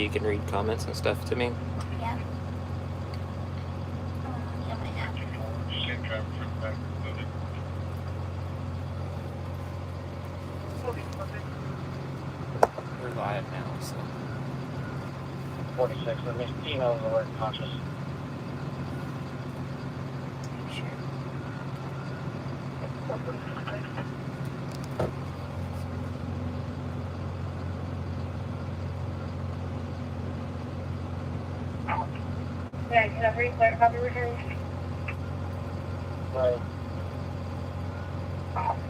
you can read comments and stuff to me. Yeah. We're live now, so. 46, the females are conscious. Yeah, can I replay copy return? Right.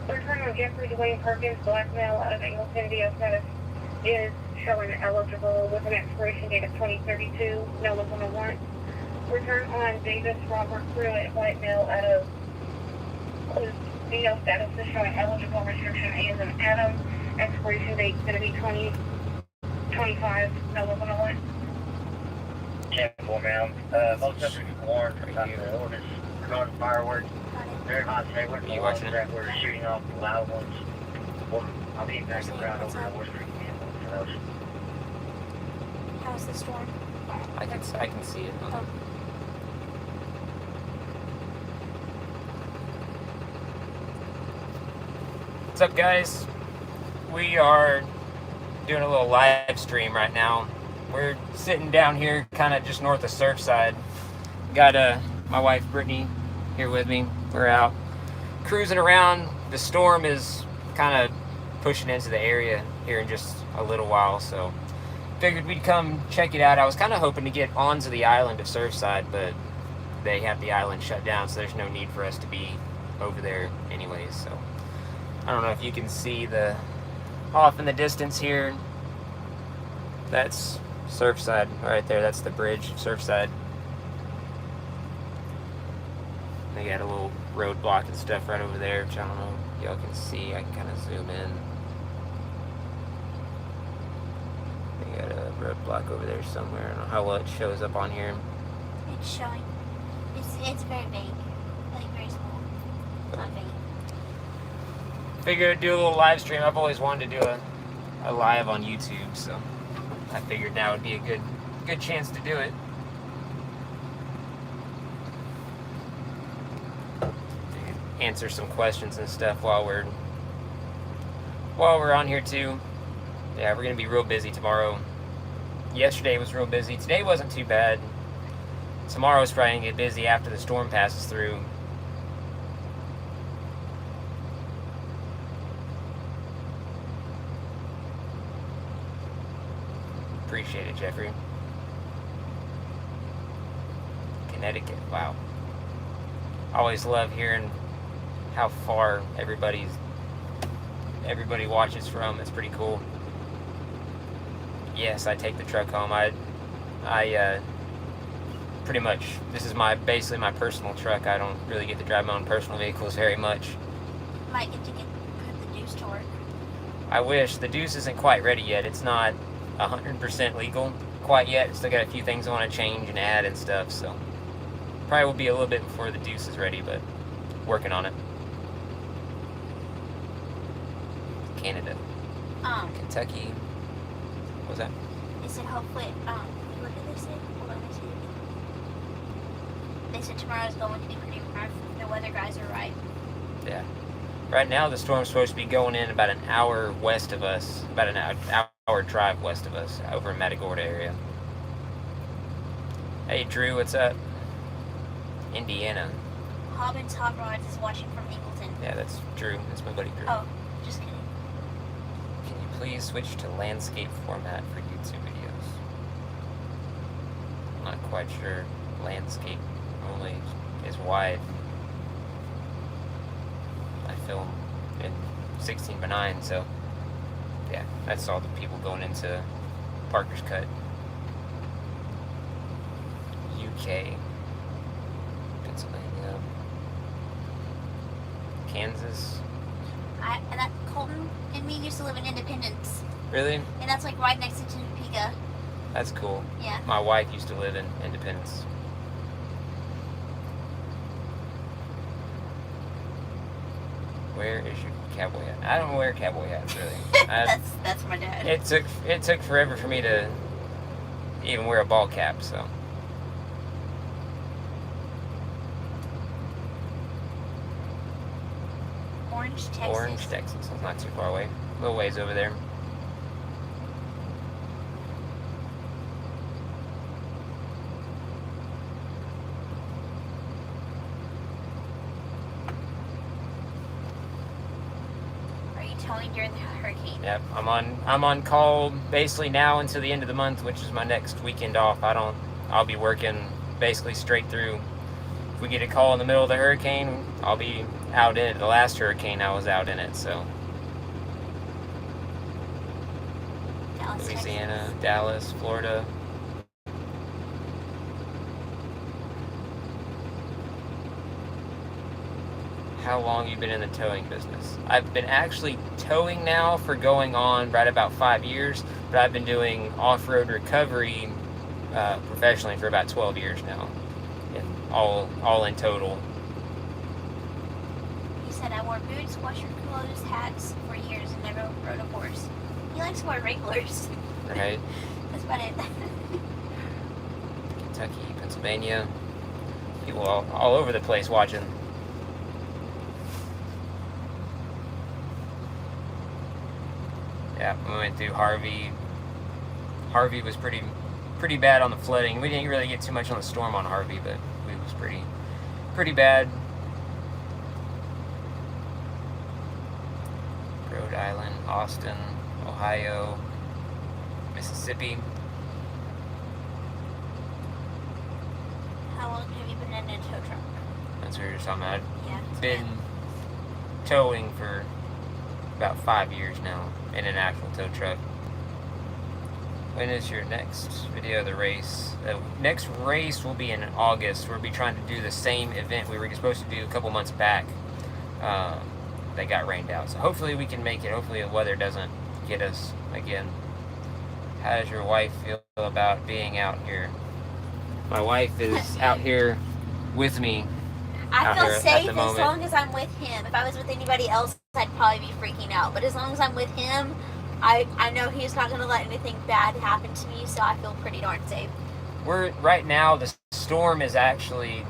Return on Jeffrey Dwayne Perkins, blackmail out of Angleton, VO is showing eligible with an expiration date of 2032, no look on the warrant. Return on Davis Robert Pruitt, blackmail out of VO status is showing eligible, restriction A is an Adam, expiration date is going to be 2025, no look on the warrant. 10-4, ma'am. Most of them warned from the orders regarding fireworks. They're not saying we're the ones that we're shooting off the loud ones. I'll be back around over to West Street for those. How's the storm? I can see it. Oh. What's up, guys? We are doing a little live stream right now. We're sitting down here kind of just north of Surfside. Got my wife Brittany here with me. We're out cruising around. The storm is kind of pushing into the area here in just a little while, so figured we'd come check it out. I was kind of hoping to get onto the island of Surfside, but they have the island shut down, so there's no need for us to be over there anyways. So I don't know if you can see the off in the distance here. That's Surfside right there. That's the bridge, Surfside. They got a little roadblock and stuff right over there, which I don't know if y'all can see. I can kind of zoom in. They got a roadblock over there somewhere. I don't know how well it shows up on here. It's showing. It's very vague. Like very small. Not vague. Figured I'd do a little live stream. I've always wanted to do a live on YouTube, so I figured now would be a good chance to do it. Answer some questions and stuff while we're on here too. Yeah, we're gonna be real busy tomorrow. Yesterday was real busy. Today wasn't too bad. Tomorrow's probably gonna get busy after the storm passes through. Appreciate it, Jeffrey. Connecticut, wow. Always love hearing how far everybody watches from. It's pretty cool. Yes, I take the truck home. I pretty much, this is basically my personal truck. I don't really get to drive my own personal vehicles very much. Might get to put the Deuce to work. I wish. The Deuce isn't quite ready yet. It's not 100% legal quite yet. Still got a few things I want to change and add and stuff, so probably will be a little bit before the Deuce is ready, but working on it. Canada. Kentucky. What was that? They said hopefully, what did they say? Hold on, they said tomorrow's going to be pretty rough. The weather guys are right. Yeah. Right now the storm's supposed to be going in about an hour west of us, about an hour drive west of us, over in Matagorda area. Hey Drew, what's up? Indiana. Hobbins Hot Rods is watching from Eagleton. Yeah, that's Drew. That's my buddy Drew. Oh, just kidding. Can you please switch to landscape format for YouTube videos? I'm not quite sure. Landscape only is wide. I film in 16:9, so yeah, that's all the people going into Parker's Cut. UK. Pennsylvania. Kansas. And that Colton and me used to live in Independence. Really? And that's like right next to Topeka. That's cool. Yeah. My wife used to live in Independence. Where is your cowboy hat? I don't wear cowboy hats really. That's my dad. It took forever for me to even wear a ball cap. So Orange, Texas. Orange, Texas. It's not too far away. A little ways over there. Are you towing during the hurricane? Yep, I'm on call basically now until the end of the month, which is my next weekend off. I'll be working basically straight through. If we get a call in the middle of the hurricane, I'll be out in it. The last hurricane I was out in it, so Dallas, Louisiana, Texas. Dallas, Florida. How long you been in the towing business? I've been actually towing now for going on right about 5 years, but I've been doing off-road recovery professionally for about 12 years now, and all in total. He said, I wore boots, washer clothes, hats for years and never rode a horse. He likes to wear Wranglers. Right? That's about it. Kentucky, Pennsylvania, people all over the place watching. Yeah, we went through Harvey. Harvey was pretty bad on the flooding. We didn't really get too much on the storm on Harvey, but it was pretty bad. Rhode Island, Austin, Ohio, Mississippi. How long have you been in a tow truck? That's what you're talking about. Yeah. I've been towing for about 5 years now in an actual tow truck. When is your next video of the race? The next race will be in August. We'll be trying to do the same event we were supposed to do a couple months back. That got rained out. So hopefully we can make it. Hopefully the weather doesn't get us again. How does your wife feel about being out here? My wife is out here with me. I out feel here at safe the as moment. long as I'm with him. If I was with anybody else, I'd probably be freaking out. But as long as I'm with him, I know he's not going to let anything bad happen to me, so I feel pretty darn safe. We're right now, the storm is actually,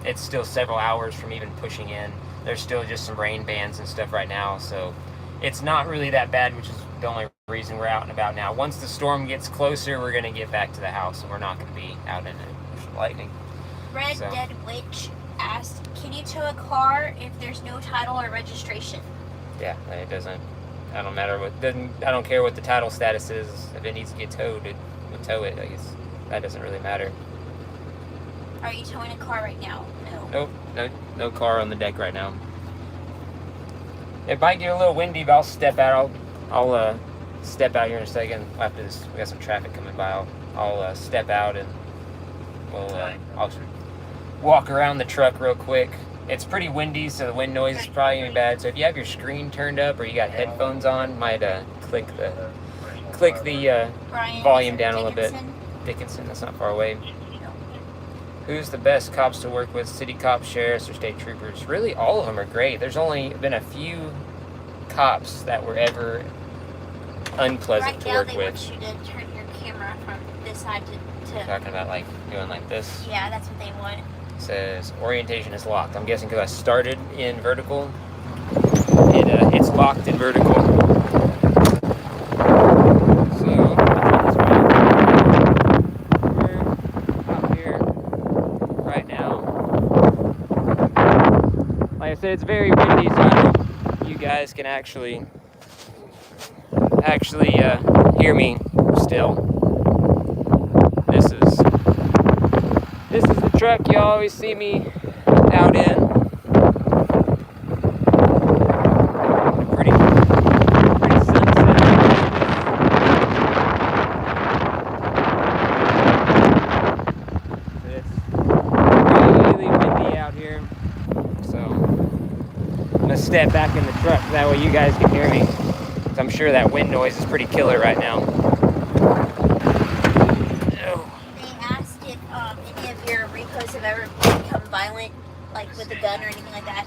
it's still several hours from even pushing in. There's still just some rain bands and stuff right now, so it's not really that bad, which is the only reason we're out and about now. Once the storm gets closer, we're going to get back to the house, and we're not going to be out in it. Lightning. Red So. Dead Witch asked, can you tow a car if there's no title or registration? Yeah, it doesn't. I don't matter what. I don't care what the title status is. If it needs to get towed, we'll tow it. I guess that doesn't really matter. Are you towing a car right now? No. Nope, no car on the deck right now. It might get a little windy, but I'll step out. I'll step out here in a second. After this, we got some traffic coming by. I'll step out and I'll walk around the truck real quick. It's pretty windy, so the wind noise is probably gonna be bad. So if you have your screen turned up or you got headphones on, might click the Brian volume down a little bit. Dickinson? Dickinson, that's not far away. Who's the best cops to work with? City cops, sheriffs, or state troopers? Really, all of them are great. There's only been a few cops that were ever unpleasant Right to now, work they with. want you to turn your camera from this side to Talking about like doing like this. yeah, that's what they want. It says orientation is locked. I'm guessing because I started in vertical, it's locked in vertical. So we're out here right now. Like I said, it's very windy, so I hope you guys can actually hear me still. This is the truck you always see me out in. Pretty sunset. It's really windy out here. So I'm gonna step back in the truck, that way you guys can hear me. 'Cause I'm sure that wind noise is pretty killer right now. Any of your Repos have ever become violent, like with a gun or anything like that?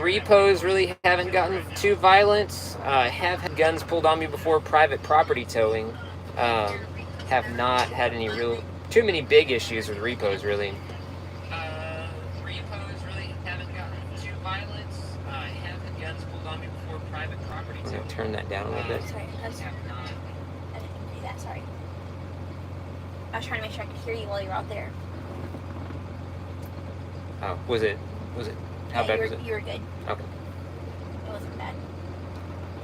Repos really haven't gotten too violent. I have had guns pulled on me before, private property towing. have not had any too many big issues with repos, really. Repos really haven't gotten too violent. I have had guns pulled on me before private property. I'm gonna turn that down a little bit. Sorry, I didn't do that. Sorry. I was trying to make sure I could hear you while you were out there. Oh, was it? How bad was it? You were good. Okay. It wasn't bad.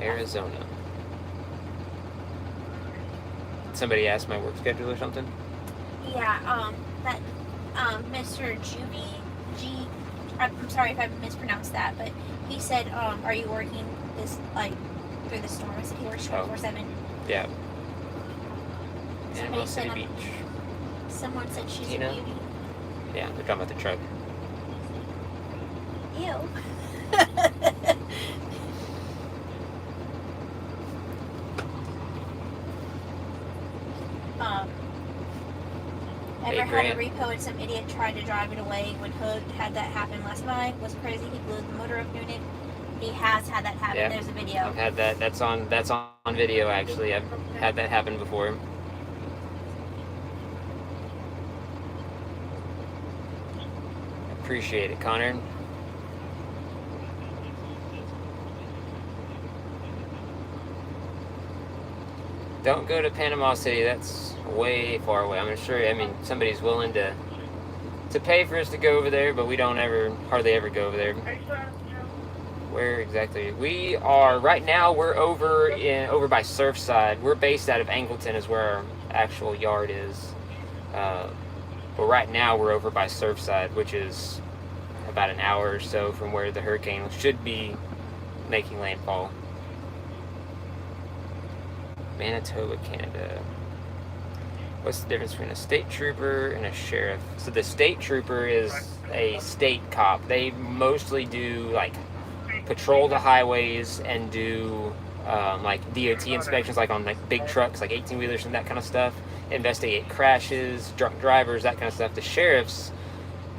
Arizona. Somebody asked my work schedule or something? Yeah, that, Mr. I'm sorry if I mispronounced that, but he said, are you working this, through the storm? He works 24/7. Yeah. Somebody City said, Beach. Someone said she's Tina? a beauty. Yeah, they're talking about the truck. Ew. Ever had a repo and some idiot tried to drive it away when Hood had that happen last night? Was crazy. He blew the motor up doing it. He has had that happen. Yeah. There's a video. I've had that. That's on video, actually. I've had that happen before. Appreciate it, Connor. Don't go to Panama City. That's way far away. I'm sure. I mean, somebody's willing to pay for us to go over there, but we don't hardly ever go over there. Where exactly? We are right now. We're over by Surfside. We're based out of Angleton, is where our actual yard is. But right now we're over by Surfside, which is about an hour or so from where the hurricane should be making landfall. Manitoba, Canada. What's the difference between a state trooper and a sheriff? So the state trooper is a state cop. They mostly do patrol the highways and do DOT inspections, on big trucks, 18-wheelers and that kind of stuff. Investigate crashes, drunk drivers, that kind of stuff. The sheriffs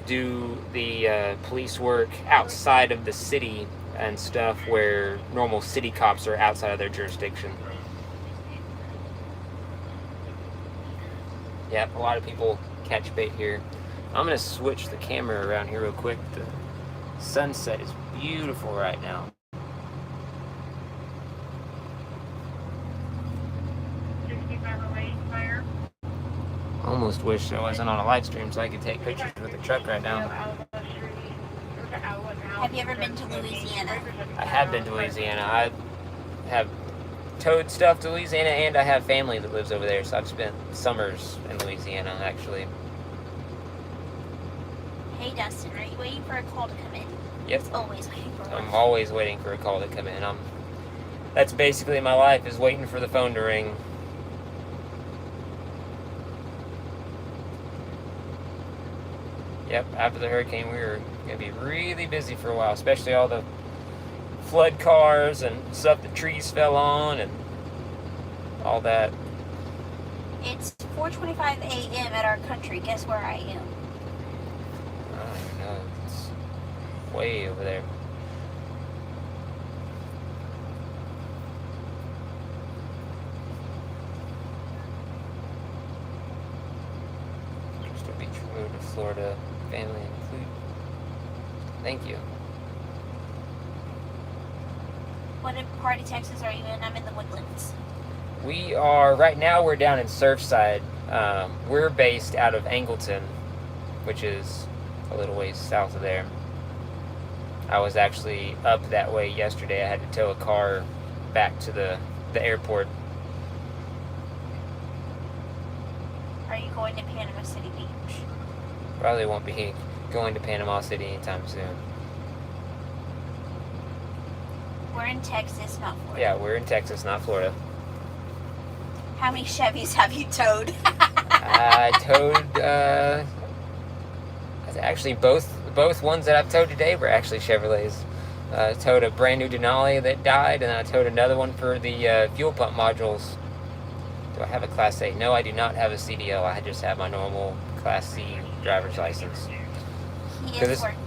do the police work outside of the city and stuff, where normal city cops are outside of their jurisdiction. Yep, a lot of people catch bait here. I'm going to switch the camera around here real quick. The sunset is beautiful right now. Almost wish I wasn't on a live stream so I could take pictures with the truck right now. Have you ever been to Louisiana? I have been to Louisiana. I have towed stuff to Louisiana, and I have family that lives over there, so I've spent summers in Louisiana, actually. Hey Dustin, are you waiting for a call to come in? Yep. It's always waiting for one. I'm always waiting for a call to come in. That's basically my life, is waiting for the phone to ring. Yep, after the hurricane, we were going to be really busy for a while, especially all the flood cars and stuff the trees fell on and all that. It's 4:25 a.m. at our country. Guess where I am? I don't know. It's way over there. Crystal Beach, moved to Florida. Family include. Thank you. What part of Texas are you in? I'm in the Woodlands. We are, right now we're down in Surfside. We're based out of Angleton, which is a little ways south of there. I was actually up that way yesterday. I had to tow a car back to the airport. Are you going to Panama City Beach? Probably won't be going to Panama City anytime soon. We're in Texas, not Florida. Yeah, we're in Texas, not Florida. How many Chevys have you towed? I towed, actually both ones that I've towed today were actually Chevrolets. I towed a brand new Denali that died, and I towed another one for the fuel pump modules. Do I have a Class A? No, I do not have a CDL. I just have my normal Class C driver's license. He is working.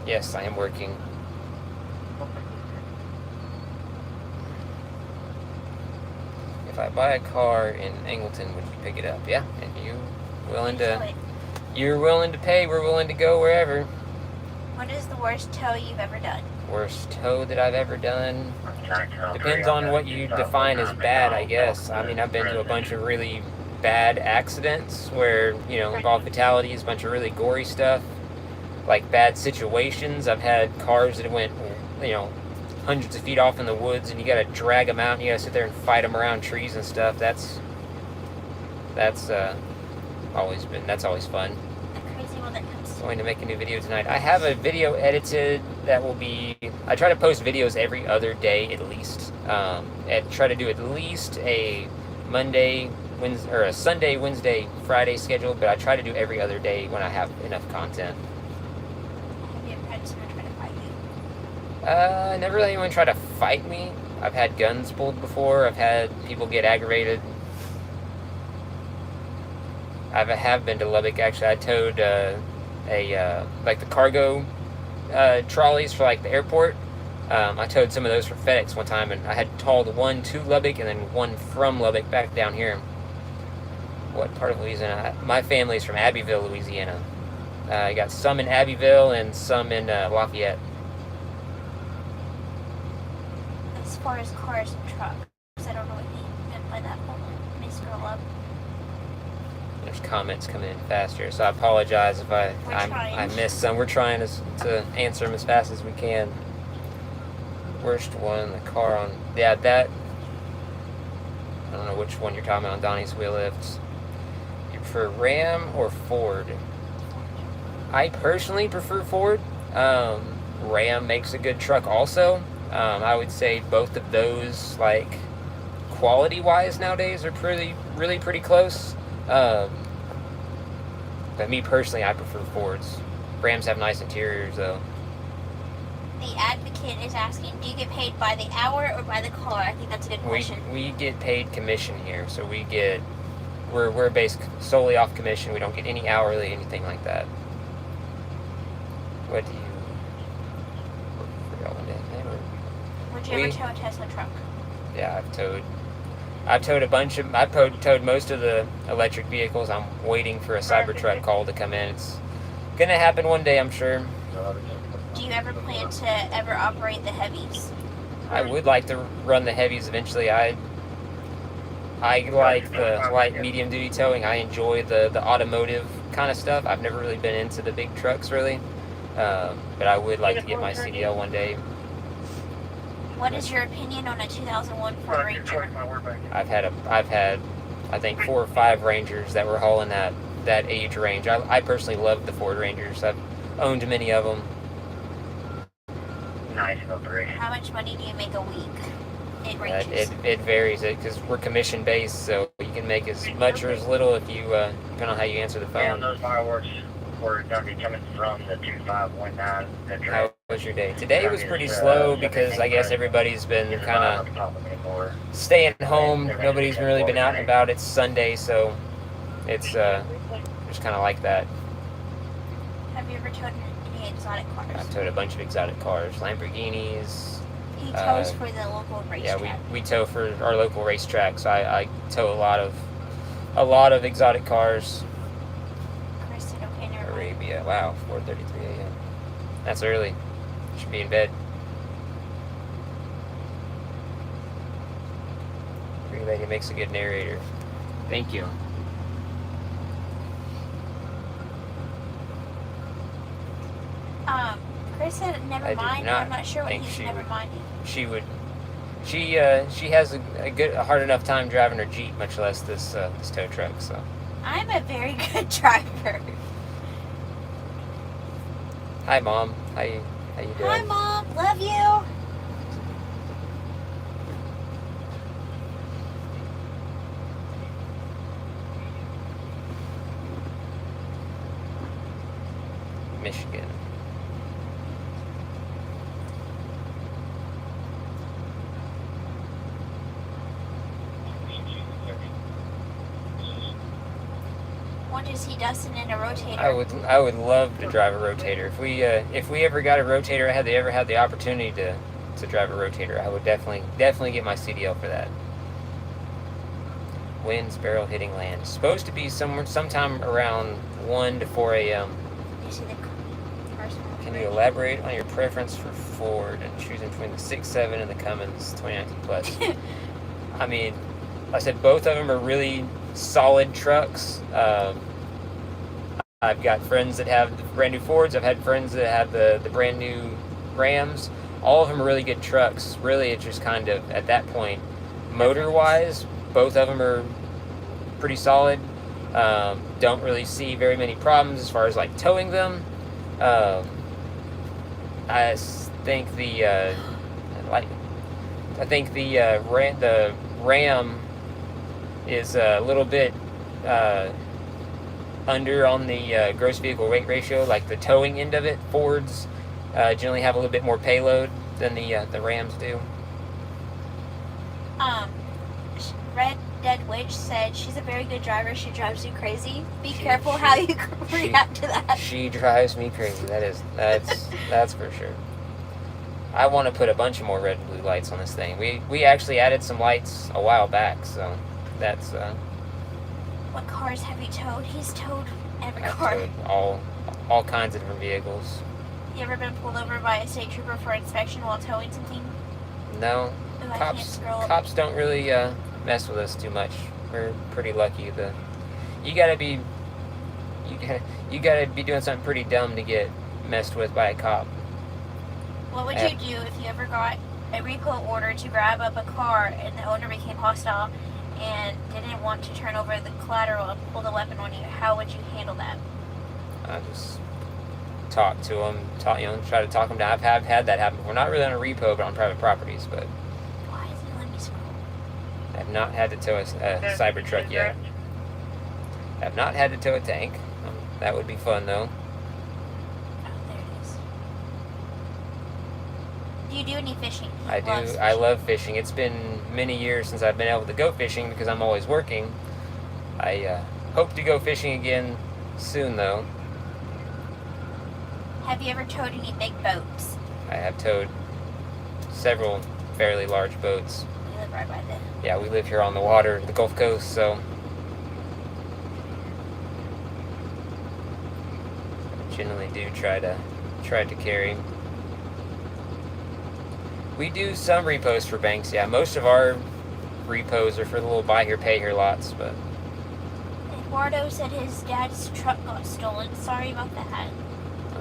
Yes, I am working. If I buy a car in Angleton, would you pick it up? Yeah, and you're willing to pay, we're willing to go wherever. What is the worst tow you've ever done? Worst tow that I've ever done? Depends on what you define as bad, I guess. I mean, I've been to a bunch of really bad accidents where, involve fatalities, a bunch of really gory stuff, like bad situations. I've had cars that went, hundreds of feet off in the woods, and you gotta drag them out, and you gotta sit there and fight them around trees and stuff. That's always fun. The crazy one that comes to Going to make a new video tonight. I have a video edited that will be. I try to post videos every other day at least. And try to do at least a Monday, Wednesday, or a Sunday, Wednesday, Friday schedule. But I try to do every other day when I have enough content. Have you ever had someone try to fight you? Never really anyone try to fight me. I've had guns pulled before. I've had people get aggravated. I have been to Lubbock. Actually, I towed like the cargo trolleys for like the airport. I towed some of those for FedEx one time, and I had hauled one to Lubbock and then one from Lubbock back down here. What part of Louisiana? My family's from Abbeville, Louisiana. I got some in Abbeville and some in Lafayette. As far as cars and trucks, I don't know what you meant by that. Hold on, let me scroll up. There's comments coming in faster, so I apologize if I missed some. We're trying to answer them as fast as we can. Worst one, the car on... Yeah, that... I don't know which one you're talking about on Donnie's wheel lifts. You prefer Ram or Ford? I personally prefer Ford. Ram makes a good truck also. I would say both of those, like, quality-wise nowadays are really pretty close. But me personally, I prefer Fords. Rams have nice interiors, though. The advocate is asking, do you get paid by the hour or by the car? I think that's a good question. We get paid commission here, so we're based solely off commission. We don't get any hourly, anything like that. What do you... Would you ever tow a Tesla truck? Yeah, I've towed a bunch of... I've towed most of the electric vehicles. I'm waiting for a Cybertruck call to come in. It's gonna happen one day, I'm sure. Do you ever plan to ever operate the heavies? I would like to run the heavies eventually. I like the light medium duty towing. I enjoy the automotive kind of stuff. I've never really been into the big trucks really, but I would like to get my CDL one day. What is your opinion on a 2001 Ford Ranger? I've had I think 4 or 5 Rangers that were hauling that age range. I personally love the Ford Rangers. I've owned many of them. Nice operation. How much money do you make a week? It ranges. It varies because we're commission based, so you can make as much or as little if you depending on how you answer the phone. And those fireworks were going to be coming from the 2519. How was your day? Today was pretty slow because I guess everybody's been kind of staying home. Nobody's really been out and about. It's Sunday, so it's just kind of like that. Have you ever towed any exotic cars? I've towed a bunch of exotic cars, Lamborghinis. He tows for the local racetrack. Yeah, we tow for our local racetrack, so I tow a lot of exotic cars. Chris said, okay, never mind. Arabia, wow, 4:33 a.m. That's early. Should be in bed. Green Lady makes a good narrator. Thank you. Chris said never mind. I'm not sure what he's never minding. She has a hard enough time driving her Jeep, much less this tow truck. So I'm a very good driver. Hi, Mom. How you doing? Hi, Mom. Love you. Michigan. What does he Dustin in a rotator? I would love to drive a rotator. If we ever got a rotator, ever had the opportunity to drive a rotator, I would definitely get my CDL for that. Winds, Beryl hitting land. It's supposed to be sometime around 1 to 4 a.m. You see the cars. Can you elaborate on your preference for Ford and choosing between the 6.7 and the Cummins 2019 Plus? I mean, like I said, both of them are really solid trucks. I've got friends that have the brand new Fords. I've had friends that have the brand new Rams. All of them are really good trucks. Really, it's just kind of, at that point, motor-wise, both of them are pretty solid. Don't really see very many problems as far as like towing them. I think the Ram is a little bit under on the gross vehicle weight ratio, like the towing end of it. Fords generally have a little bit more payload than the Rams do. Red Dead Witch said she's a very good driver. She drives you crazy. Be careful how you react to that. She drives me crazy. That's for sure. I want to put a bunch of more red and blue lights on this thing. We actually added some lights a while back, so that's. What cars have you towed? He's towed every I've car. towed all kinds of different vehicles. You ever been pulled over by a state trooper for inspection while towing something? No, Ooh, I can't scroll up. cops don't really mess with us too much. We're pretty lucky. You gotta be doing something pretty dumb to get messed with by a cop. What would you do if you ever got a repo order to grab up a car and the owner became hostile and didn't want to turn over the collateral and pull the weapon on you? How would you handle that? I just talk to them, try to talk them down. I've had that happen. We're not really on a repo, but on private properties. But Why is it letting me scroll? I've not had to tow a Cybertruck yet. I've not had to tow a tank. That would be fun though. Oh, there it is. Do you do any fishing? He I do. loves I fishing. love fishing. It's been many years since I've been able to go fishing because I'm always working. I hope to go fishing again soon though. Have you ever towed any big boats? I have towed several fairly large boats. We live right by the... Yeah, we live here on the water, the Gulf Coast, so I generally do try to carry. We do some repos for banks, yeah. Most of our repos are for the little buy here, pay here lots, but Eduardo said his dad's truck got stolen. Sorry about that.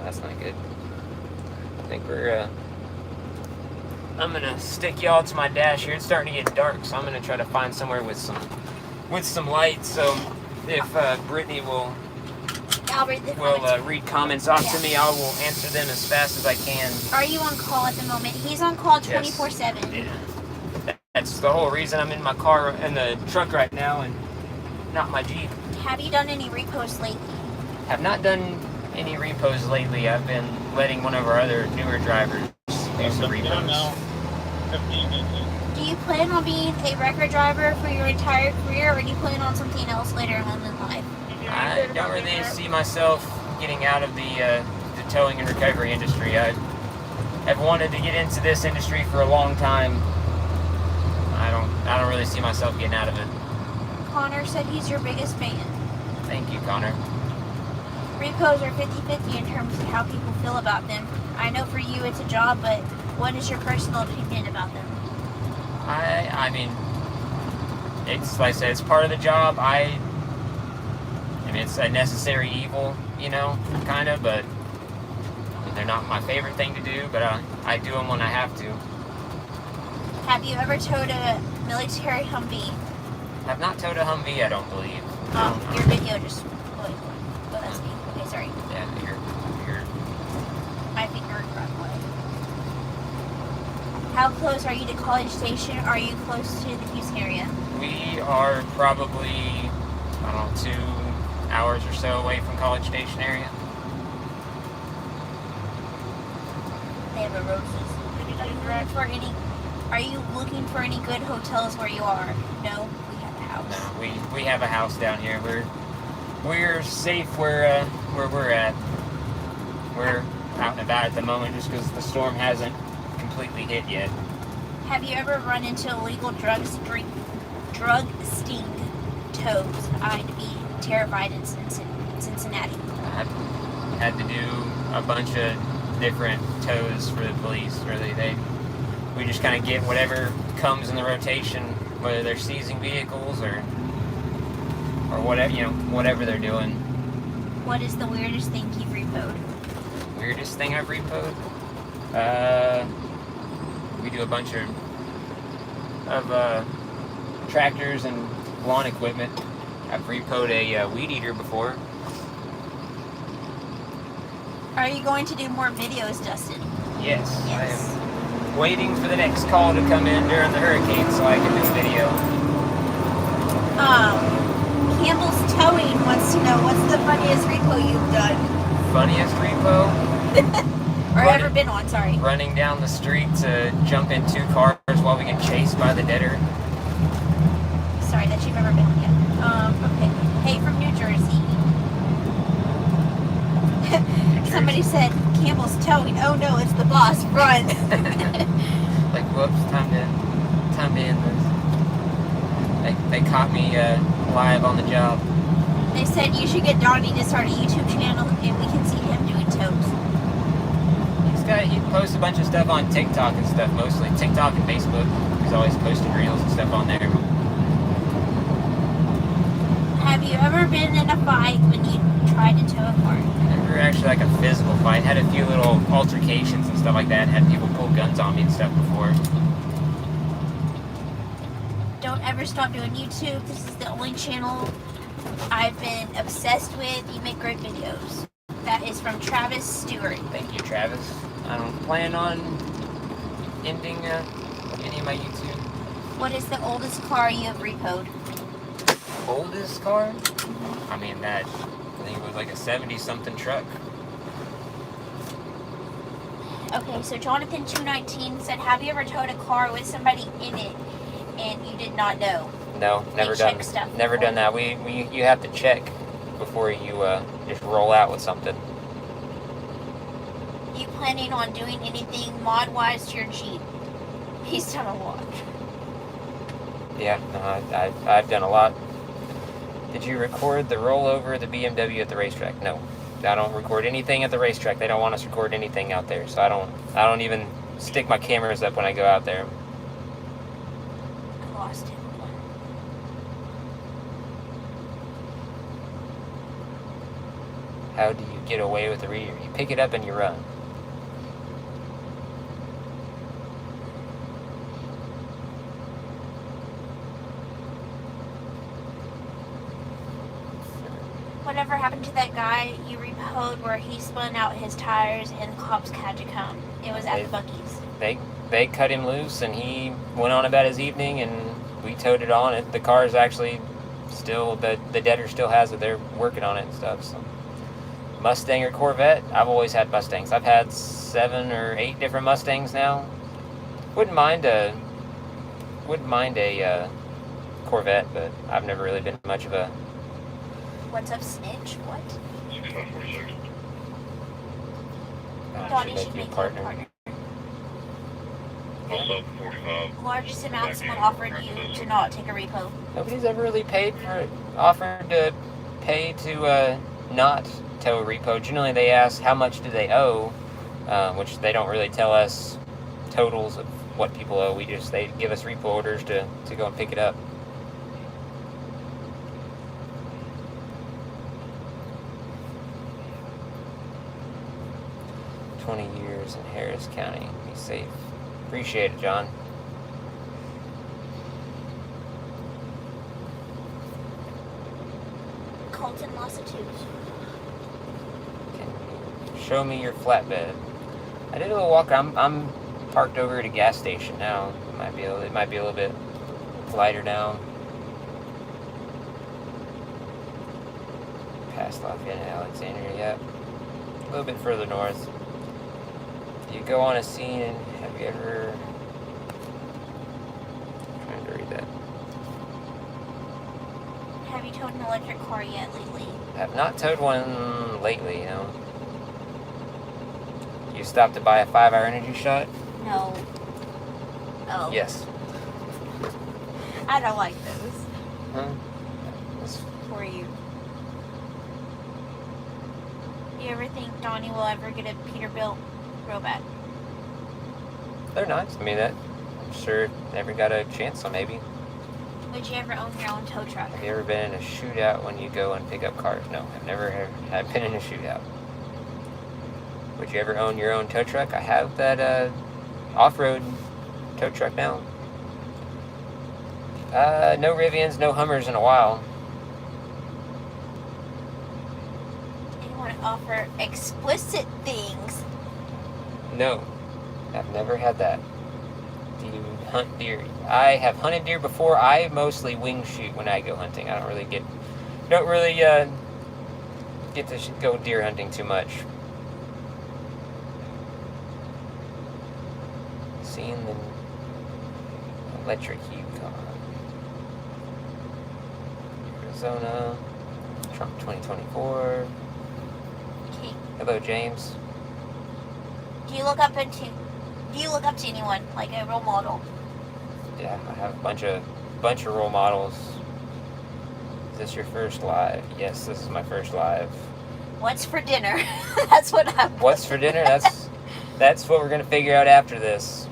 that's not good. I think we're I'm gonna stick y'all to my dash here. It's starting to get dark, so I'm gonna try to find somewhere with some light. So if Brittany will I'll read the comments. read comments off to me, I will answer them as fast as I can. Are you on call at the moment? He's on call Yes. 24/7. Yeah. That's the whole reason I'm in my car in the truck right now and not my Jeep. Have you done any reposts lately? Have not done any repos lately. I've been letting one of our other newer drivers do some repos. Do you plan on being a record driver for your entire career, or do you plan on something else later on in life? I don't really see myself getting out of the towing and recovery industry. I have wanted to get into this industry for a long time. I don't really see myself getting out of it. Connor said he's your biggest fan. Thank you, Connor. Repos are 50-50 in terms of how people feel about them. I know for you it's a job, but what is your personal opinion about them? I mean, it's like I said, it's part of the job. I mean, it's a necessary evil, kind of, but they're not my favorite thing to do, but I do them when I have to. Have you ever towed a military Humvee? I've not towed a Humvee, I don't believe. Your video just... Wait, that's me. Okay, sorry. Yeah, you're My finger got away. How close are you to College Station? Are you close to the Houston area? we are probably, 2 hours or so away from College Station area. They have a Roses. Are you looking for any good hotels where you are? No, we have a house. No, we have a house down here. We're safe where we're at. We're out and about at the moment just because the storm hasn't completely hit yet. Have you ever run into illegal drug sting? tows, I'd be terrified in Cincinnati. I had to do a bunch of different tows for the police. Really, we just kind of get whatever comes in the rotation, whether they're seizing vehicles or whatever, whatever they're doing. What is the weirdest thing you've repoed? Weirdest thing I've repoed? We do a bunch of tractors and lawn equipment. I've repoed a weed eater before. Are you going to do more videos, Dustin? Yes. Yes. I am waiting for the next call to come in during the hurricane so I can do a video. Campbell's Towing wants to know what's the funniest repo you've done? Funniest repo? Or ever been on, sorry. Running down the street to jump in 2 cars while we get chased by the debtor. Sorry that you've ever been on yet. Okay. Hey, from New Jersey. Somebody said, Campbell's Towing. Oh no, it's the boss. Run. Like, whoops, time to end this. They caught me live on the job. They said you should get Donnie to start a YouTube channel and we can see him doing tows. He posts a bunch of stuff on TikTok and stuff, mostly TikTok and Facebook. He's always posting reels and stuff on there. Have you ever been in a fight when you tried to tow a car? Never actually like a physical fight. Had a few little altercations and stuff like that. Had people pull guns on me and stuff before. Don't ever stop doing YouTube. This is the only channel I've been obsessed with. You make great videos. That is from Travis Stewart. Thank you, Travis. I don't plan on ending any of my YouTube. What is the oldest car you have repoed? Oldest car? I mean, I think it was like a 70-something truck. Okay, so Jonathan219 said, have you ever towed a car with somebody in it and you did not know? No, never done. Never done that. You have to check before you just roll out with something. You planning on doing anything mod-wise to your Jeep? He's done a lot. Yeah, no, I've done a lot. Did you record the rollover of the BMW at the racetrack? No, I don't record anything at the racetrack. They don't want us to record anything out there, so I don't even stick my cameras up when I go out there. I lost him. How do you get away with the reader? You pick it up and you run. Whatever happened to that guy you repoed where he spun out his tires and cops had to come? It was at the Buc-ee's. They cut him loose and he went on about his evening and we towed it on. The car is actually still, the debtor still has it. They're working on it and stuff. So. Mustang or Corvette? I've always had Mustangs. I've had 7 or 8 different Mustangs now. Wouldn't mind a Corvette, but I've never really been much of a. What's up, snitch? What? 6546. Donnie should make you a partner. Also 45. Largest amount someone offered you to not take a repo. Nobody's ever really offered to pay to not tow a repo. Generally, they ask how much do they owe, which they don't really tell us totals of what people owe. They give us repo orders to go and pick it up. "20 years in Harris County. Be safe." Appreciate it, John. Colton Massachusetts. Can you show me your flatbed? I did a little walk. I'm parked over at a gas station now. It might be a little bit lighter down. Past Lafayette and Alexandria, yep. A little bit further north. You go on a scene and have you ever... I'm trying to read that. Have you towed an electric car yet lately? Have not towed one lately, you know. You stopped to buy a 5-hour energy shot? No. Oh. Yes. I don't like those. Huh? for you. Do you ever think Donnie will ever get a Peterbilt robot? They're nice. I mean, I'm sure never got a chance, so maybe. Would you ever own your own tow truck? Have you ever been in a shootout when you go and pick up cars? No, I've never have been in a shootout. Would you ever own your own tow truck? I have that off-road tow truck now. No Rivians, no Hummers in a while. You want to offer explicit things? No, I've never had that. Do you hunt deer? I have hunted deer before. I mostly wing shoot when I go hunting. I don't really get to go deer hunting too much. Seeing the electric Yukon. Arizona. Trump 2024. Okay. Hello, James. Do you look up to anyone, like a role model? Yeah, I have a bunch of role models. Is this your first live? Yes, this is my first live. What's for dinner? That's what I'm. What's for dinner? That's what we're gonna figure out after this.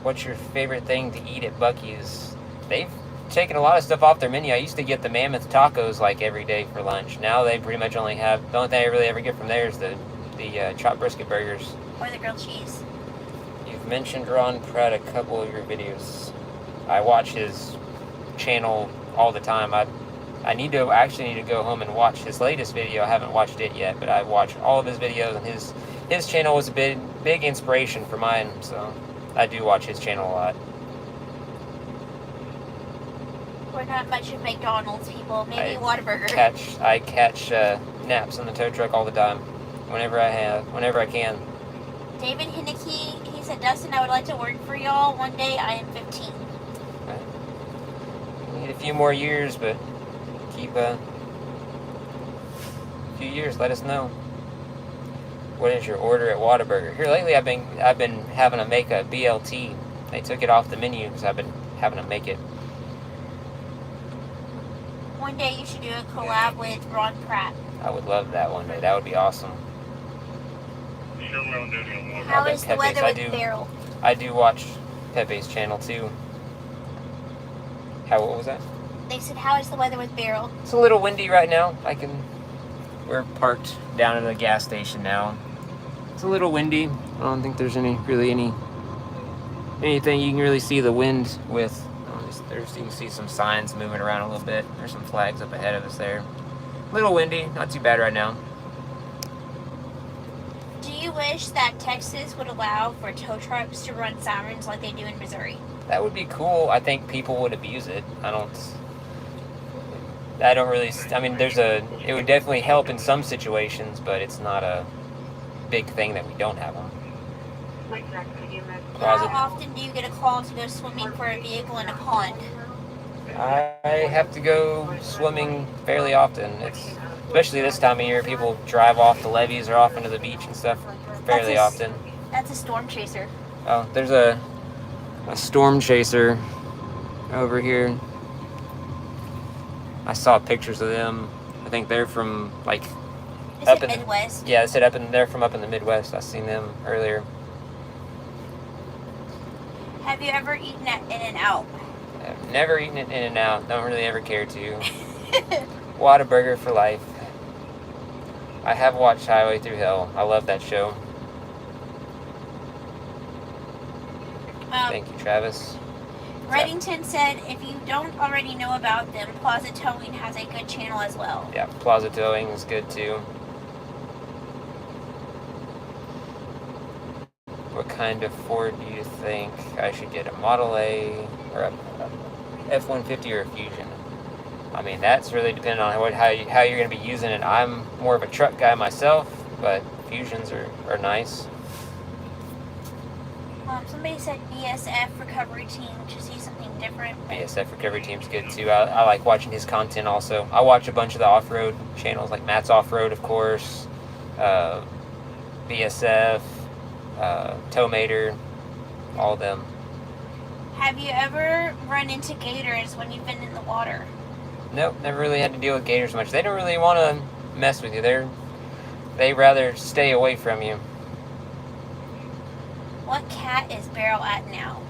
What's your favorite thing to eat at Buc-ee's? They've taken a lot of stuff off their menu. I used to get the mammoth tacos like every day for lunch. Now they pretty much only have, the only thing I really ever get from there is the chopped brisket burgers. Or the grilled cheese. You've mentioned Ron Pratt a couple of your videos. I watch his channel all the time. I actually need to go home and watch his latest video. I haven't watched it yet, but I watch all of his videos, and his channel was a big inspiration for mine, so I do watch his channel a lot. We're not much of McDonald's people. Maybe Whataburger. I catch naps in the tow truck all the time, whenever I can. David Henneke, he said, Dustin, I would like to work for y'all. One day I am 15. Need a few more years, but keep a few years. Let us know. What is your order at Whataburger? Here lately, I've been having to make a BLT. They took it off the menu because I've been having to make it. One day you should do a collab with Ron Pratt. I would love that one day. That would be awesome. How is the weather with Beryl? I do watch Pepe's channel too. What was that? They said, how is the weather with Beryl? It's a little windy right now. We're parked down at the gas station now. It's a little windy. I don't think there's anything you can really see the wind with. You can see some signs moving around a little bit. There's some flags up ahead of us there. A little windy, not too bad right now. Do you wish that Texas would allow for tow trucks to run sirens like they do in Missouri? That would be cool. I think people would abuse it. I don't really, I mean, it would definitely help in some situations, but it's not a big thing that we don't have them. How often do you get a call to go swimming for a vehicle in a pond? I have to go swimming fairly often. Especially this time of year, people drive off the levees or off into the beach and stuff fairly often. That's a Stormchaser. Oh, there's a Stormchaser over here. I saw pictures of them. I think they're from Is it Midwest? Yeah, they're from up in the Midwest. I seen them earlier. Have you ever eaten at In-N-Out? I've never eaten at In-N-Out. Don't really ever care to. Whataburger for life. I have watched Highway Through Hell. I love that show. Thank you, Travis. Reddington said, if you don't already know about them, Plaza Towing has a good channel as well. Yeah, Plaza Towing is good too. What kind of Ford do you think I should get? A Model A or a F-150 or a Fusion? I mean, that's really dependent on how you're going to be using it. I'm more of a truck guy myself, but Fusions are nice. Somebody said BSF Recovery Team to see something different. BSF Recovery Team's good too. I like watching his content also. I watch a bunch of the off-road channels, like Matt's Off-Road, of course, BSF, Towmater, all of them. Have you ever run into gators when you've been in the water? Nope, never really had to deal with gators much. They don't really want to mess with you. They rather stay away from you. What cat is Beryl at now?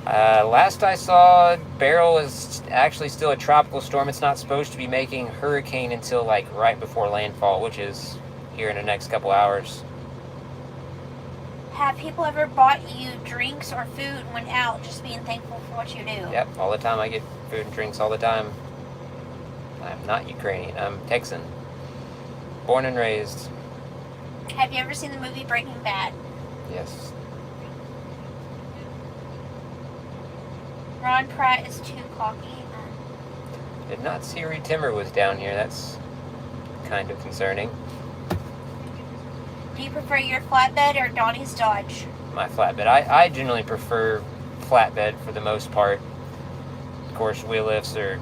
Last I saw, Beryl is actually still a tropical storm. It's not supposed to be making hurricane until like right before landfall, which is here in the next couple hours. Have people ever bought you drinks or food when out, just being thankful for what you do? Yep, all the time. I get food and drinks all the time. I'm not Ukrainian. I'm Texan. Born and raised. Have you ever seen the movie Breaking Bad? Yes. Ron Pratt is too cocky. Did not see Reed Timmer was down here. That's kind of concerning. Do you prefer your flatbed or Donnie's Dodge? My flatbed. I generally prefer flatbed for the most part. Of course, wheel lifts are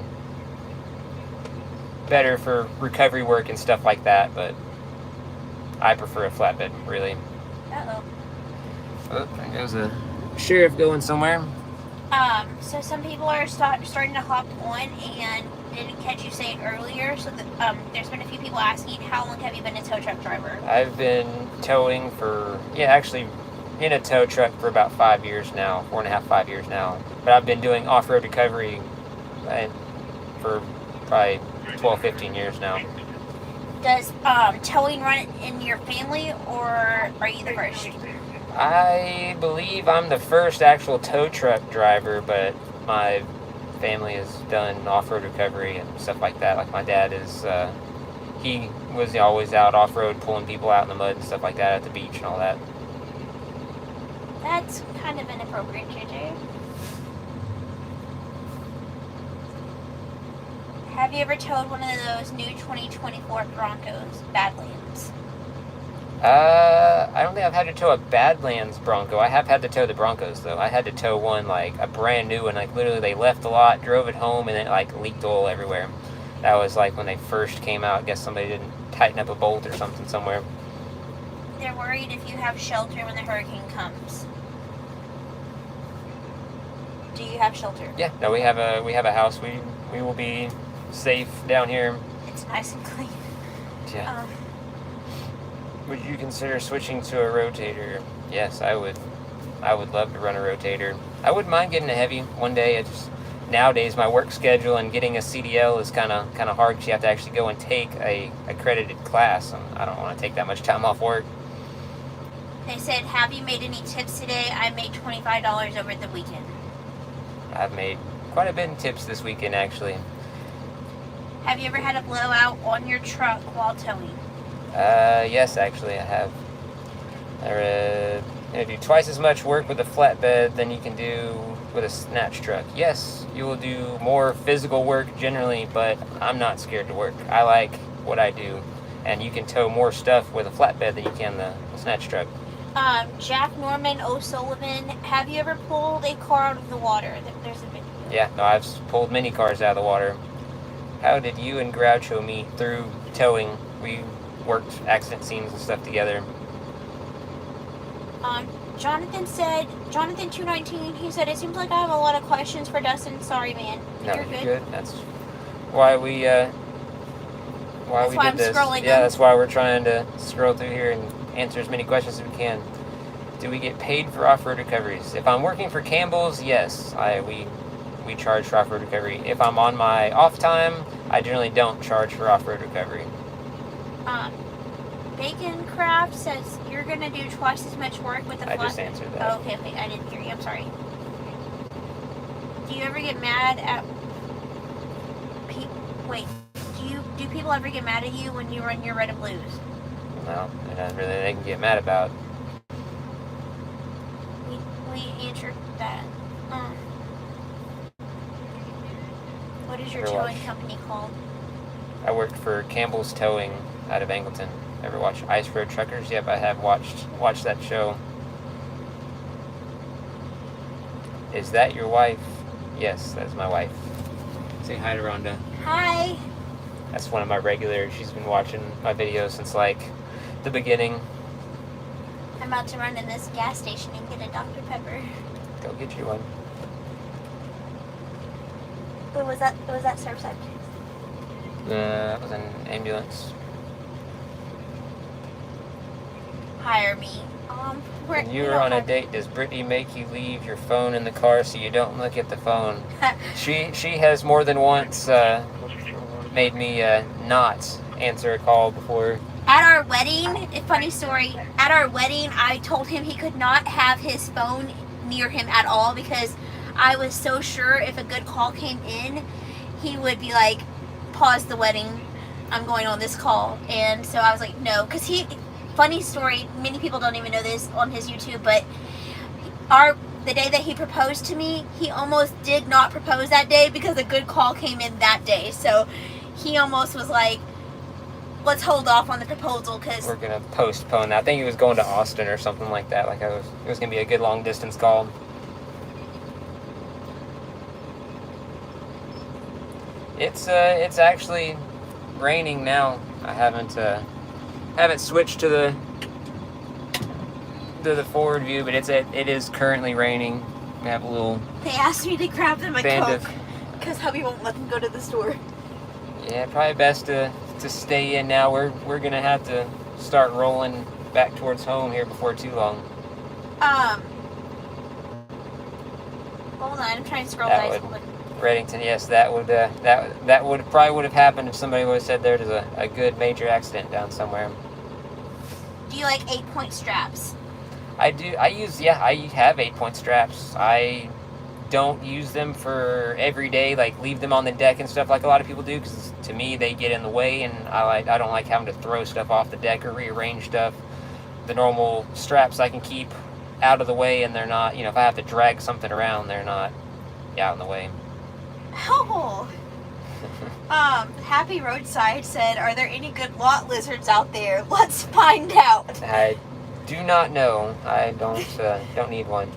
better for recovery work and stuff like that, but I prefer a flatbed, really. Uh-oh. Oh, there goes a sheriff going somewhere. So some people are starting to hop on and didn't catch you say it earlier, so there's been a few people asking, how long have you been a tow truck driver? I've been towing for, actually in a tow truck for about 5 years now, 4.5, 5 years now. But I've been doing off-road recovery for probably 12, 15 years now. Does towing run in your family, or are you the first? I believe I'm the first actual tow truck driver, but my family has done off-road recovery and stuff like that. Like my dad is, he was always out off-road pulling people out in the mud and stuff like that at the beach and all that. That's kind of inappropriate, JJ. Have you ever towed one of those new 2024 Broncos, Badlands? I don't think I've had to tow a Badlands Bronco. I have had to tow the Broncos, though. I had to tow one, like, a brand new one. Like, literally, they left the lot, drove it home, and it, like, leaked oil everywhere. That was, like, when they first came out. I guess somebody didn't tighten up a bolt or something somewhere. They're worried if you have shelter when the hurricane comes. Do you have shelter? Yeah, no, we have a house. We will be safe down here. It's nice and clean. Yeah. Would you consider switching to a rotator? Yes, I would. I would love to run a rotator. I wouldn't mind getting a heavy one day. It's just, nowadays my work schedule and getting a CDL is kind of hard because you have to actually go and take a accredited class, and I don't want to take that much time off work. They said, have you made any tips today? I made $25 over the weekend. I've made quite a bit in tips this weekend, actually. Have you ever had a blowout on your truck while towing? Yes, actually, I have. I do twice as much work with a flatbed than you can do with a snatch truck. Yes, you will do more physical work generally, but I'm not scared to work. I like what I do, and you can tow more stuff with a flatbed than you can the snatch truck. Jack Norman O'Sullivan, have you ever pulled a car out of the water? There's a video. Yeah, no, I've pulled many cars out of the water. How did you and Groucho meet? Through towing. We worked accident scenes and stuff together. Jonathan219, he said, it seems like I have a lot of questions for Dustin. Sorry, man. No, You're you're good. good. That's why we did I'm this. scrolling Yeah, them. that's why we're trying to scroll through here and answer as many questions as we can. Do we get paid for off-road recoveries? If I'm working for Campbell's, yes, we charge for off-road recovery. If I'm on my off time, I generally don't charge for off-road recovery. Bacon Craft says you're gonna do twice as much work with a I flat. just answered that. Oh, okay, I didn't hear you. I'm sorry. Do you ever get mad at? Do people ever get mad at you when you run your red and blues? No, there's not really they can get mad about. We answered that. What is your Never towing watched. company called? I worked for Campbell's Towing out of Angleton. Ever watch Ice Road Truckers? Yep, I have watched that show. Is that your wife? Yes, that's my wife. Say hi to Rhonda. Hi. That's one of my regulars. She's been watching my videos since like the beginning. I'm about to run in this gas station and get a Dr. Pepper. Go get you one. Wait, was that Surfside? That was an ambulance. Hire me. When you were on a date, does Brittany make you leave your phone in the car so you don't look at the phone? She has more than once made me not answer a call before. At our wedding, a funny story, at our wedding, I told him he could not have his phone near him at all because I was so sure if a good call came in, he would be like, pause the wedding, I'm going on this call. And so I was like, no, because funny story, many people don't even know this on his YouTube, but the day that he proposed to me, he almost did not propose that day because a good call came in that day. So he almost was like, let's hold off on the proposal because we're gonna postpone that. I think he was going to Austin or something like that. Like it was gonna be a good long distance call. It's actually raining now. I haven't switched to the forward view, but it is currently raining. We have a little. They asked me to grab them a Coke because hubby won't let them go to the store. Yeah, probably best to stay in now. We're gonna have to start rolling back towards home here before too long. Hold on, I'm trying to scroll That nice. Reddington, yes, that would have happened if somebody would have said there's a good major accident down somewhere. Do you like 8-point straps? I do. I have 8-point straps. I don't use them for every day, like leave them on the deck and stuff like a lot of people do, because to me they get in the way, and I don't like having to throw stuff off the deck or rearrange stuff. The normal straps I can keep out of the way, and they're not, if I have to drag something around, they're not out in the way. Oh. Happy Roadside said, are there any good lot lizards out there? Let's find out. I do not know. I don't need one.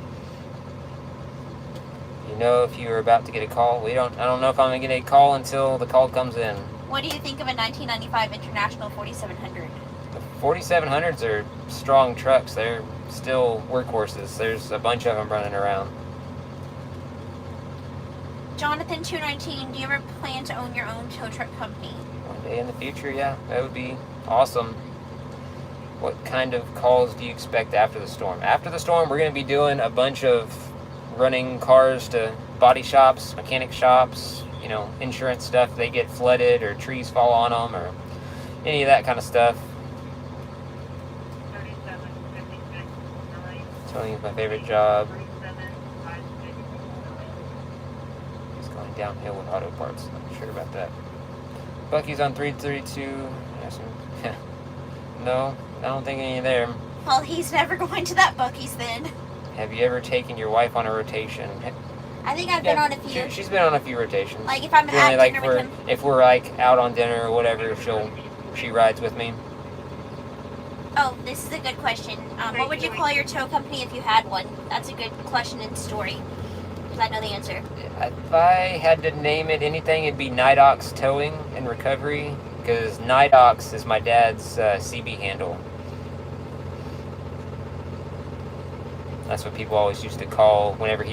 If you were about to get a call, I don't know if I'm gonna get a call until the call comes in. What do you think of a 1995 International 4700? The 4700s are strong trucks. They're still workhorses. There's a bunch of them running around. Jonathan 219, do you ever plan to own your own tow truck company? One day in the future, yeah, that would be awesome. What kind of calls do you expect after the storm? After the storm, we're going to be doing a bunch of running cars to body shops, mechanic shops, insurance stuff. They get flooded or trees fall on them or any of that kind of stuff. Telling you my favorite job. Downhill with auto parts. Not sure about that. Bucky's on 332. No, I don't think any there. Well, he's never going to that Bucky's then. Have you ever taken your wife on a rotation? I think I've been on a few. She's been on a few rotations. Like if I'm at dinner with him. If we're like out on dinner or whatever, she rides with me. Oh, this is a good question. What would you call your tow company if you had one? That's a good question and story. Because I know the answer. If I had to name it anything, it'd be Nidox Towing and Recovery, because Nidox is my dad's CB handle. That's what people always used to call whenever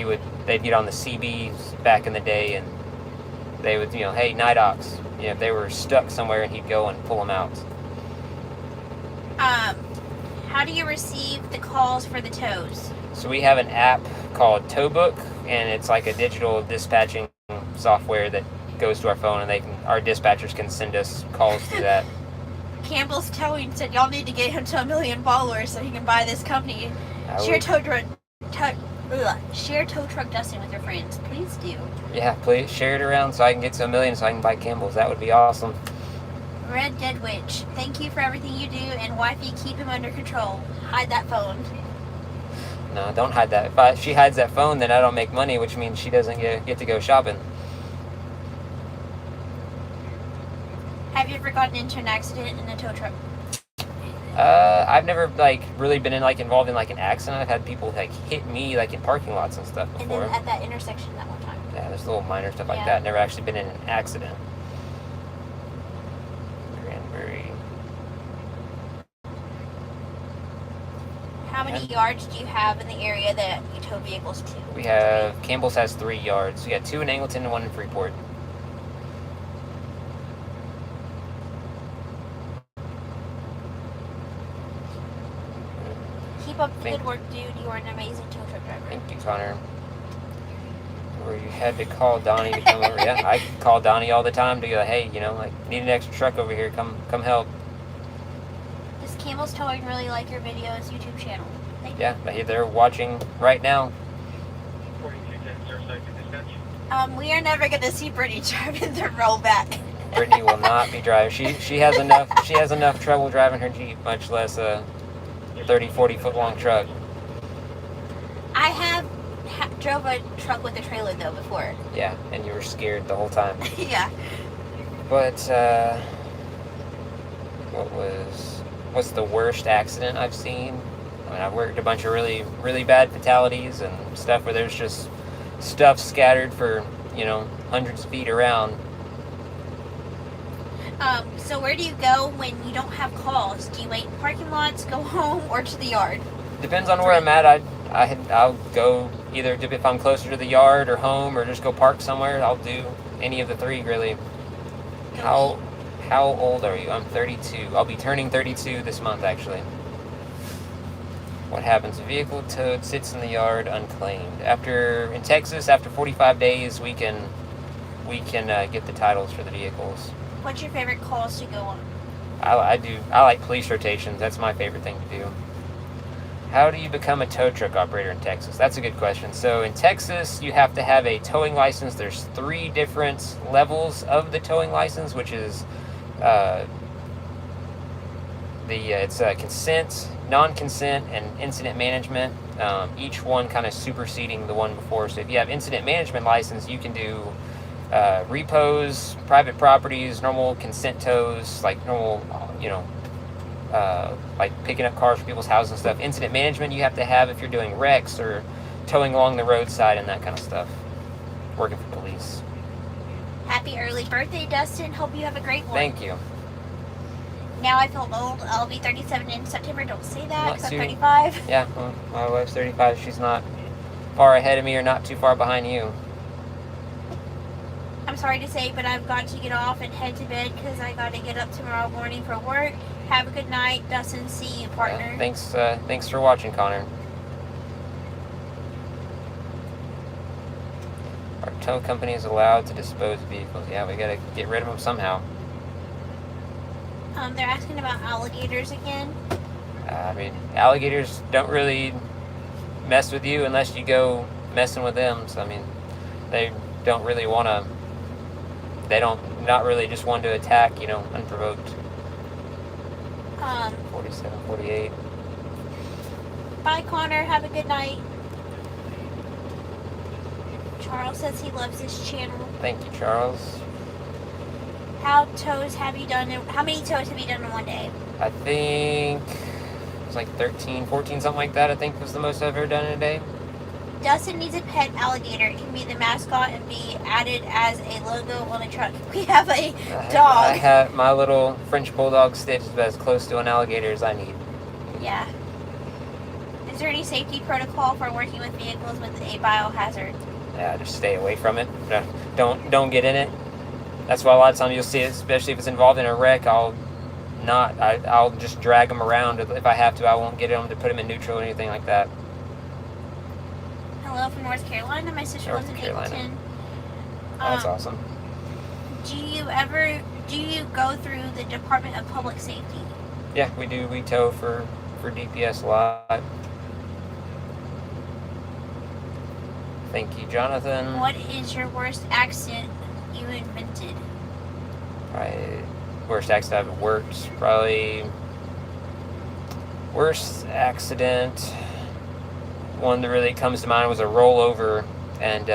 they'd get on the CBs back in the day, and they would, hey, Nidox. If they were stuck somewhere, and he'd go and pull them out. How do you receive the calls for the tows? So we have an app called Towbook, and it's like a digital dispatching software that goes to our phone, and our dispatchers can send us calls through that. Campbell's Towing said y'all need to get him to 1 million followers so he can buy this company. Share tow truck dusting with your friends. Please do. Yeah, please share it around so I can get to 1 million so I can buy Campbell's. That would be awesome. Red Dead Witch, thank you for everything you do, and wifey, keep him under control. Hide that phone. No, don't hide that. If she hides that phone, then I don't make money, which means she doesn't get to go shopping. Have you ever gotten into an accident in a tow truck? I've never really been involved in an accident. I've had people hit me in parking lots and stuff before. And then at that intersection that one time. Yeah, there's little minor stuff like that. Never actually been in an accident. How many yards do you have in the area that you tow vehicles to? Campbell's has 3 yards. We got 2 in Angleton and 1 in Freeport. Keep up the good work, dude. You are an amazing tow truck driver. Thank you, Connor. Where you had to call Donnie to come over. Yeah, I call Donnie all the time to go, hey, you know, like, need an extra truck over here. Come help. Does Camel's Towing really like your videos YouTube channel? Thank Yeah, but they're watching right now. We are never gonna see Brittany driving the rollback. Brittany will not be driving. She has enough trouble driving her Jeep, much less a 30-40 foot long truck. I have drove a truck with a trailer though before. Yeah, and you were scared the whole time. Yeah. But what's the worst accident I've seen? I mean, I've worked a bunch of really bad fatalities and stuff where there's just stuff scattered for, you know, hundreds of feet around. So where do you go when you don't have calls? Do you wait in parking lots, go home, or to the yard? Depends on where I'm at. I'll go either if I'm closer to the yard or home, or just go park somewhere. I'll do any of the three, really. How old are you? I'm 32. I'll be turning 32 this month, actually. What happens? A vehicle towed sits in the yard unclaimed. In Texas, after 45 days, we can get the titles for the vehicles. What's your favorite calls to go on? I like police rotations. That's my favorite thing to do. How do you become a tow truck operator in Texas? That's a good question. So in Texas, you have to have a towing license. There's 3 different levels of the towing license, which is it's consent, non-consent, and incident management. Each one kind of superseding the one before. So if you have incident management license, you can do repos, private properties, normal consent tows, like normal, like picking up cars from people's houses and stuff. Incident management you have to have if you're doing wrecks or towing along the roadside and that kind of stuff. Working for police. Happy early birthday, Dustin. Hope you have a great one. Thank you. Now I feel old. I'll be 37 in September. Don't say that, because I'm too- 35. Yeah, well, my wife's 35. She's not far ahead of me or not too far behind you. I'm sorry to say, but I've got to get off and head to bed because I got to get up tomorrow morning for work. Have a good night, Dustin. See you, partner. Thanks for watching, Connor. Our tow company is allowed to dispose of vehicles. Yeah, we gotta get rid of them somehow. They're asking about alligators again. I mean, alligators don't really mess with you unless you go messing with them. So I mean, they don't really want to. Not really just want to attack, unprovoked. 47, 48. Bye, Connor. Have a good night. Charles says he loves this channel. Thank you, Charles. How many tows have you done in one day? I think it was like 13, 14, something like that. I think was the most I've ever done in a day. Dustin needs a pet alligator. It can be the mascot and be added as a logo on a truck. We have a dog. I have my little French bulldog Stitch is as close to an alligator as I need. Yeah. Is there any safety protocol for working with vehicles with a biohazard? Yeah, just stay away from it. Don't get in it. That's why a lot of times you'll see it, especially if it's involved in a wreck. I'll just drag them around if I have to. I won't get them to put them in neutral or anything like that. Hello from North Carolina. My sister lives in Ableton. That's awesome. Do you go through the Department of Public Safety? Yeah, we do. We tow for DPS a lot. Thank you, Jonathan. What is your worst accident you invented? Worst accident I've worked. Probably worst accident. One that really comes to mind was a rollover, and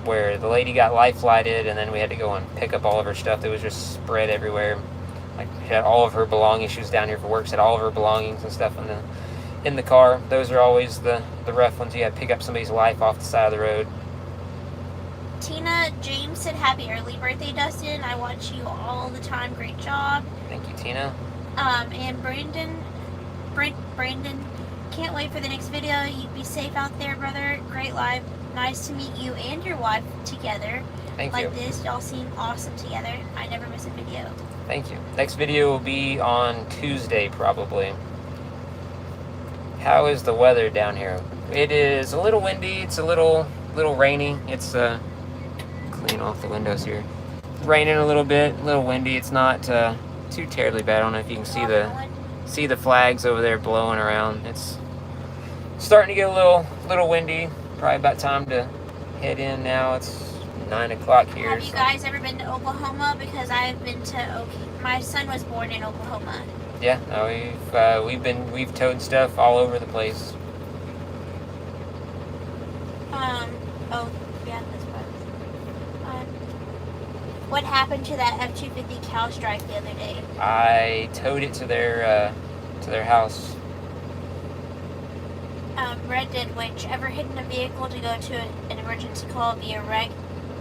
where the lady got life flighted, and then we had to go and pick up all of her stuff that was just spread everywhere. Like, she had all of her belongings. She was down here for work. She had all of her belongings and stuff in the car. Those are always the rough ones. You got to pick up somebody's life off the side of the road. Tina James said, "Happy early birthday, Dustin. I watch you all the time. Great job." Thank you, Tina. And Brandon, can't wait for the next video. You be safe out there, brother. Great live. Nice to meet you and your wife together. Thank you. Like this, y'all seem awesome together. I never miss a video. Thank you. Next video will be on Tuesday, probably. How is the weather down here? It is a little windy. It's a little rainy. It's clean off the windows here. It's raining a little bit, a little windy. It's not too terribly bad. I don't know if you can see the flags over there blowing around. It's starting to get a little windy. Probably about time to head in now. It's 9 o'clock here. Have you guys ever been to Oklahoma? Because I've been to my son was born in Oklahoma. Yeah, no, we've towed stuff all over the place. Oh, yeah, that's right. What happened to that F-250 cow strike the other day? I towed it to their house. Red did whichever hidden a vehicle to go to an emergency call via wreck,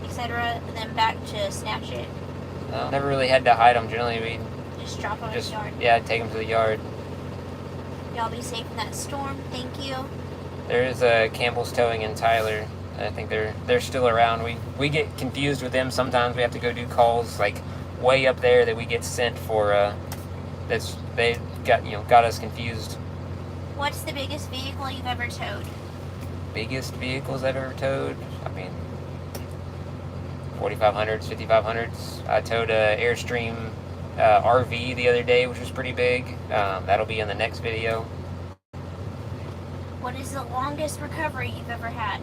etc., and then back to snatch it. Never really had to hide them. Generally, we Just drop them in the yard. Yeah, take them to the yard. Y'all be safe in that storm. Thank you. There's Campbell's Towing in Tyler. I think they're still around. We get confused with them sometimes. We have to go do calls like way up there that we get sent for. They got us confused. What's the biggest vehicle you've ever towed? Biggest vehicles I've ever towed? I mean, 4500s, 5500s. I towed a Airstream RV the other day, which was pretty big. That'll be in the next video. What is the longest recovery you've ever had?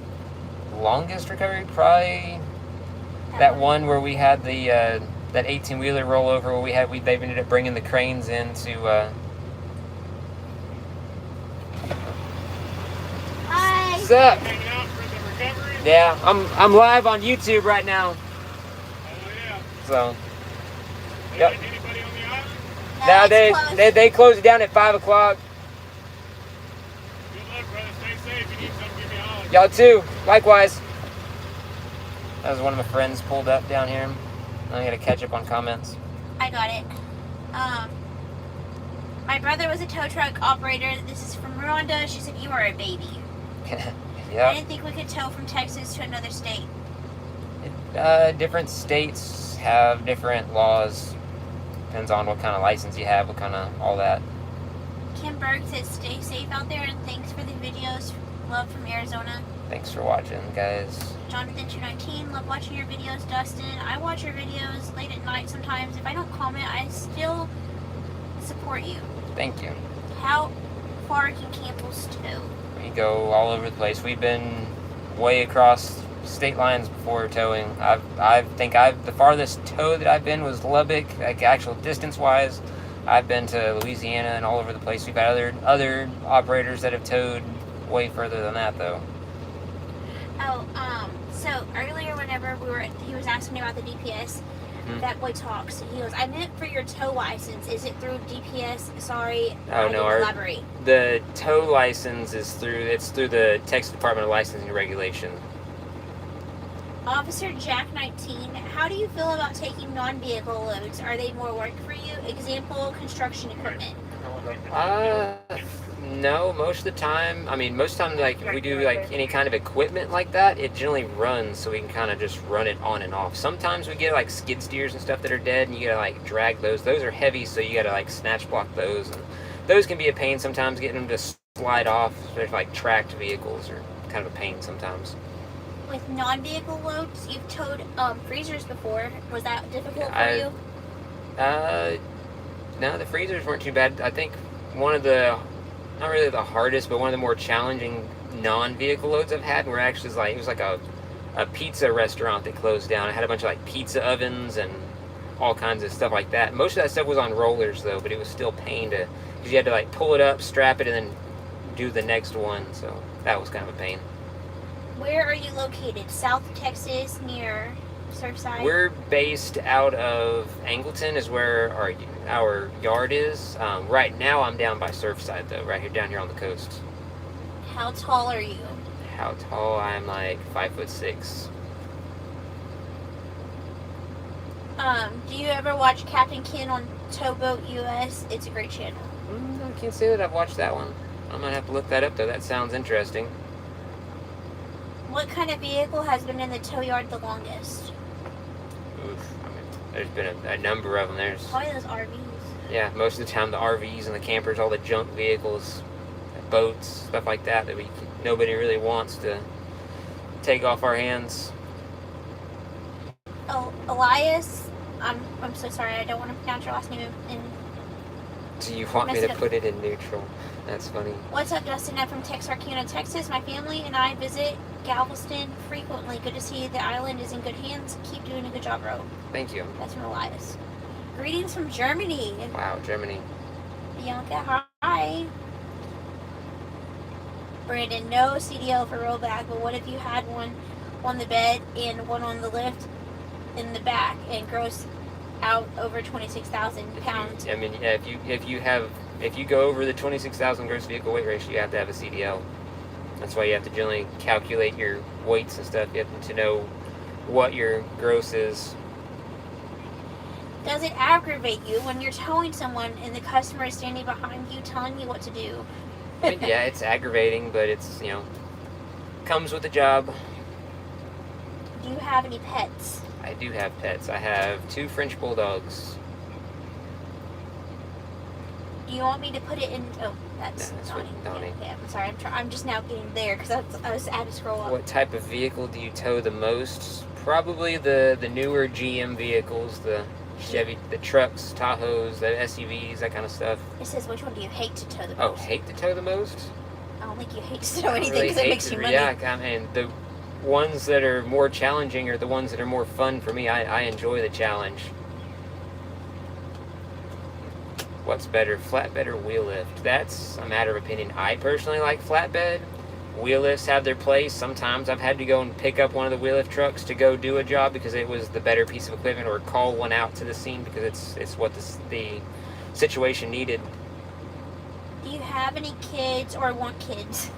Longest recovery? Probably that one where we had the that 18-wheeler rollover where they ended up bringing the cranes in to Hi! What's up? Hanging out for the recoveries? Yeah, I'm live on YouTube right now. Oh, yeah. So Yep. Yep. Anybody on the island? No, now it's closed. they close it down at 5 o'clock. Good luck, brother. Stay safe. If you need something, give me a holler. Y'all too. Likewise. That was one of my friends pulled up down here. I gotta catch up on comments. I got it. My brother was a tow truck operator. This is from Rwanda. She said you are a baby. I Yeah. didn't think we could tow from Texas to another state. Different states have different laws. Depends on what kind of license you have, what kind of all that. Kim Berg said stay safe out there and thanks for the videos. Love from Arizona. Thanks for watching, guys. Jonathan219, love watching your videos. Dustin, I watch your videos late at night sometimes. If I don't comment, I still support you. Thank you. How far can Campbell's tow? We go all over the place. We've been way across state lines before towing. I think the farthest tow that I've been was Lubbock, like actual distance-wise. I've been to Louisiana and all over the place. We've had other operators that have towed way further than that, though. Oh, so earlier whenever he was asking me about the DPS, that boy talks. He goes, I meant for your tow license. Is it through DPS? Sorry, Oh, I no, didn't elaborate. The tow license is through the Texas Department of Licensing and Regulation. Officer Jack 19, how do you feel about taking non-vehicle loads? Are they more work for you? Example, construction equipment. No, most of the time, like, if we do, like, any kind of equipment like that, it generally runs, so we can kind of just run it on and off. Sometimes we get, like, skid steers and stuff that are dead, and you gotta, like, drag those. Those are heavy, so you gotta, like, snatch block those. And those can be a pain sometimes, getting them to slide off. There's, like, tracked vehicles are kind of a pain sometimes. With non-vehicle loads, you've towed freezers before. Was that difficult for you? No, the freezers weren't too bad. I think one of the, not really the hardest, but one of the more challenging non-vehicle loads I've had were actually it was like a pizza restaurant that closed down. It had a bunch of like pizza ovens and all kinds of stuff like that. Most of that stuff was on rollers though, but it was still pain because you had to like pull it up, strap it, and then do the next one. So that was kind of a pain. Where are you located? South Texas, near Surfside? We're based out of Angleton is where our yard is. Right now I'm down by Surfside though, right here down here on the coast. How tall are you? How tall? I'm like 5'6". Do you ever watch Captain Ken on Towboat US? It's a great channel. I can't say that I've watched that one. I'm gonna have to look that up though. That sounds interesting. What kind of vehicle has been in the tow yard the longest? Oof. There's been a number of them. There's Probably those RVs. Yeah, most of the time the RVs and the campers, all the junk vehicles. boats, stuff like that nobody really wants to take off our hands. Oh, Elias, I'm so sorry. I don't want to pronounce your last name in. Do you want me Mess to it up. put it in neutral? That's funny. What's up, Dustin? I'm from Texarkana, Texas. My family and I visit Galveston frequently. Good to see the island is in good hands. Keep doing a good job, bro. Thank you. That's from Elias. Greetings from Germany. Wow, Germany. Bianca, hi. Brandon, no CDL for rollback, but what if you had one on the bed and one on the lift in the back and gross out over 26,000 pounds? I mean, yeah, if you go over the 26,000 gross vehicle weight ratio, you have to have a CDL. That's why you have to generally calculate your weights and stuff. You have to know what your gross is. Does it aggravate you when you're towing someone and the customer is standing behind you telling you what to do? I mean, yeah, it's aggravating, but it's, comes with the job. Do you have any pets? I do have pets. I have 2 French bulldogs. Do you want me to put it in? Oh, that's No, that's Donnie. what Donnie. Yeah, I'm sorry. I'm just now getting there because I had to scroll up. What type of vehicle do you tow the most? Probably the newer GM vehicles, the Chevy, the trucks, Tahoes, the SUVs, that kind of stuff. It says, which one do you hate to tow the Oh, most? hate to tow the most? I don't think you hate to tow I don't anything really because it hate makes to- you money. Yeah, and the ones that are more challenging are the ones that are more fun for me. I enjoy the challenge. What's better, flatbed or wheel lift? That's a matter of opinion. I personally like flatbed. Wheel lifts have their place. Sometimes I've had to go and pick up one of the wheel lift trucks to go do a job because it was the better piece of equipment, or call one out to the scene because it's what the situation needed. Do you have any kids or want kids?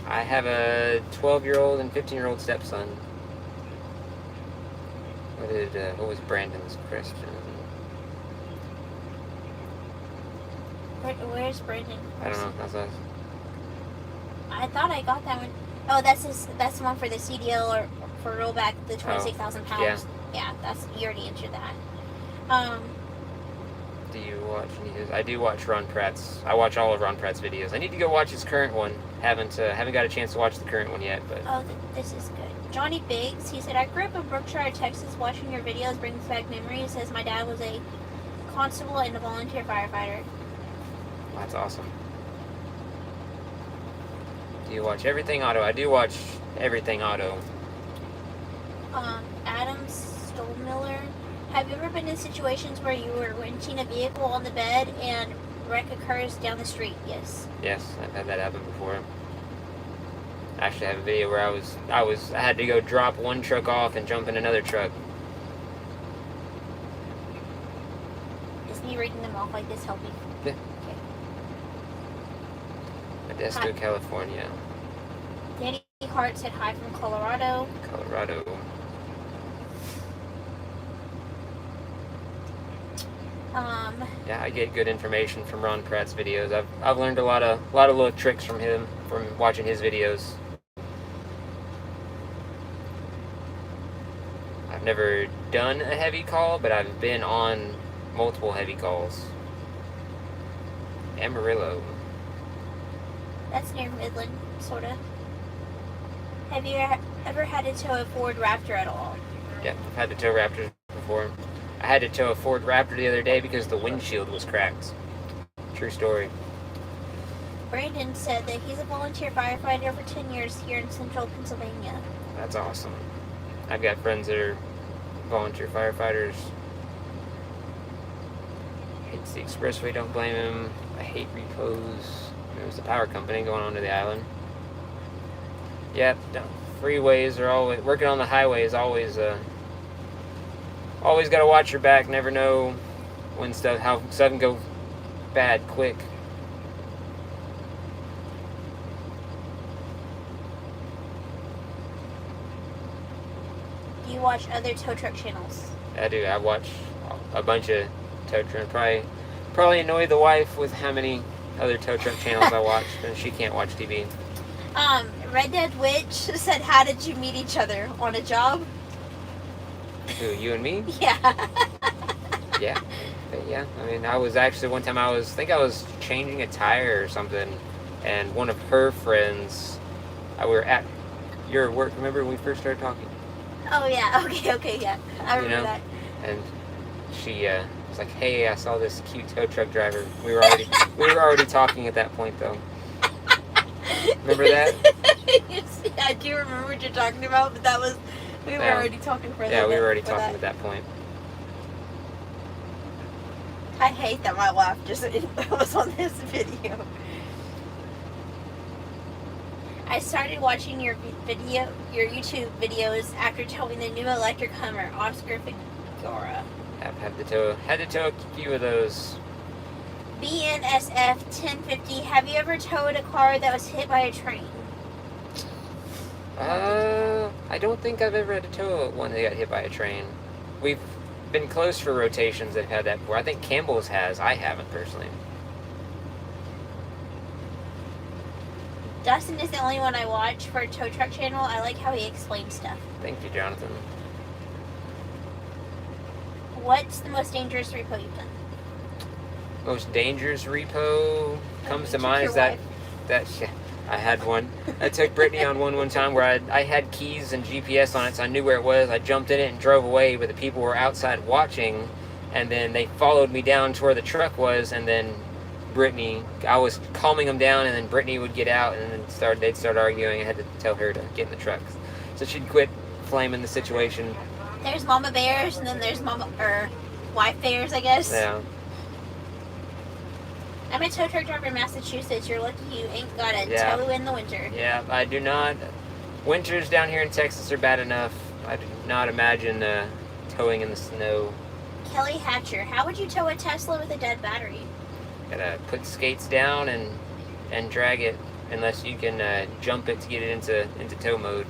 I have a 12-year-old and 15-year-old stepson. What was Brandon's question? Where's Brandon? I don't know. That's us. I thought I got that one. Oh, that's the one for the CDL or for rollback, the 26,000 pounds. Yeah, you already answered that. Do you watch any of his? I do watch Ron Pratt's. I watch all of Ron Pratt's videos. I need to go watch his current one. Haven't got a chance to watch the current one yet, but. Oh, this is good. Johnny Biggs, he said, I grew up in Brookshire, Texas. Watching your videos brings back memories. Says my dad was a constable and a volunteer firefighter. That's awesome. Do you watch Everything Auto? I do watch Everything Auto. Adam Stolmiller, have you ever been in situations where you were renting a vehicle on the bed and wreck occurs down the street? Yes. Yes, I've had that happen before. I actually have a video where I had to go drop one truck off and jump in another truck. Is me reading them off like this helping? Yeah. Okay. Modesto, California. Danny Hart said hi from Colorado. Colorado. Yeah, I get good information from Ron Pratt's videos. I've learned a lot of little tricks from him from watching his videos. I've never done a heavy call, but I've been on multiple heavy calls. Amarillo. That's near Midland, sorta. Have you ever had to tow a Ford Raptor at all? Yeah, I've had to tow Raptors before. I had to tow a Ford Raptor the other day because the windshield was cracked. True story. Brandon said that he's a volunteer firefighter for 10 years here in central Pennsylvania. That's awesome. I've got friends that are volunteer firefighters. Hates the expressway, don't blame him. I hate Repos. There's the power company going onto the island. Yep, freeways are always, working on the highway is always got to watch your back. Never know when how stuff can go bad quick. Do you watch other tow truck channels? I do. I watch a bunch of tow truck. Probably annoy the wife with how many other tow truck channels I watch, and she can't watch TV. Red Dead Witch said, how did you meet each other? On a job? Who, you and me? Yeah. Yeah. But yeah. I mean, I was actually, one time I was changing a tire or something, and one of her friends, we were at your work. Remember when we first started talking? Oh yeah. Okay. Yeah. I remember that. And she was like, "Hey, I saw this cute tow truck driver." We were already talking at that point, though. Remember that? I do remember what you're talking about, but that was we were already talking for that. Yeah, we were already talking at that point. I hate that my wife just was on this video. I started watching your YouTube videos after towing the new electric Hummer, Oscar Figura. Had to tow a few of those. BNSF 1050. Have you ever towed a car that was hit by a train? I don't think I've ever had to tow one that got hit by a train. We've been close for rotations that have had that before. I think Campbell's has. I haven't personally. Dustin is the only one I watch for a tow truck channel. I like how he explains stuff. Thank you, Jonathan. What's the most dangerous repo you've done? Most dangerous repo comes to mind is that I had one. I took Brittany on one time where I had keys and GPS on it, so I knew where it was. I jumped in it and drove away, but the people were outside watching, and then they followed me down to where the truck was, and then Brittany, I was calming them down, and then Brittany would get out, and then they'd start arguing. I had to tell her to get in the truck, so she'd quit flaming the situation. There's mama bears, and then there's wife bears, I guess. Yeah. I'm a tow truck driver in Massachusetts. You're lucky you ain't got a tow in the winter. Yeah, I do not. Winters down here in Texas are bad enough. I do not imagine towing in the snow. Kelly Hatcher, how would you tow a Tesla with a dead battery? Gotta put skates down and drag it, unless you can jump it to get it into tow mode.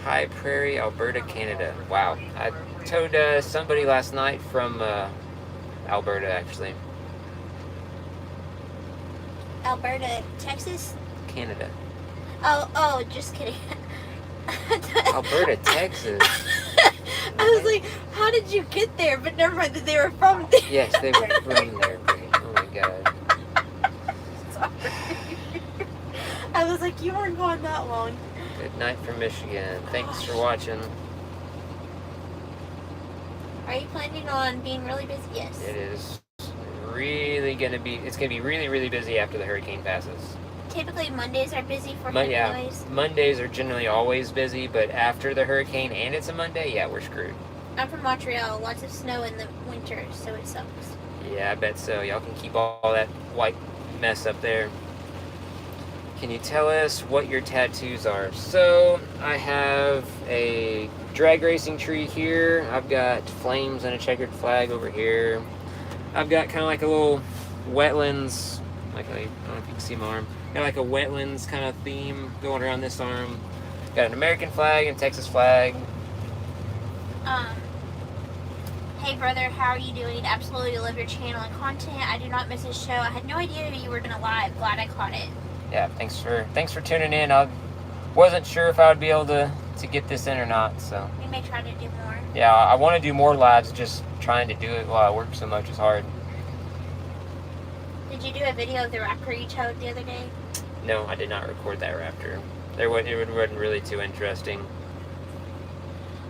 High Prairie, Alberta, Canada. Wow, I towed somebody last night from Alberta, actually. Alberta, Texas? Canada. Oh, just kidding. Alberta, Texas. I was like, how did you get there? But never mind that they were from there. Yes, they were from there. Oh my god. Sorry. I was like, you weren't gone that long. Good night from Michigan. Thanks for watching. Are you planning on being really busy? Yes. It is really gonna be. It's gonna be really, really busy after the hurricane passes. Typically Mondays are busy for him Yeah, anyways. Mondays are generally always busy, but after the hurricane and it's a Monday, yeah, we're screwed. I'm from Montreal. Lots of snow in the winter, so it sucks. Yeah, I bet so. Y'all can keep all that white mess up there. Can you tell us what your tattoos are? So, I have a drag racing tree here. I've got flames and a checkered flag over here. I've got kind of like a little wetlands, I don't know if you can see my arm. Got like a wetlands kind of theme going around this arm. Got an American flag and Texas flag. Hey brother, how are you doing? Absolutely love your channel and content. I do not miss this show. I had no idea you were doing a live. Glad I caught it. Yeah, thanks for tuning in. I wasn't sure if I would be able to get this in or not, so. We may try to do more. Yeah, I want to do more lives, just trying to do it while I work so much is hard. Did you do a video of the raptor you towed the other day? No, I did not record that raptor. It wasn't really too interesting.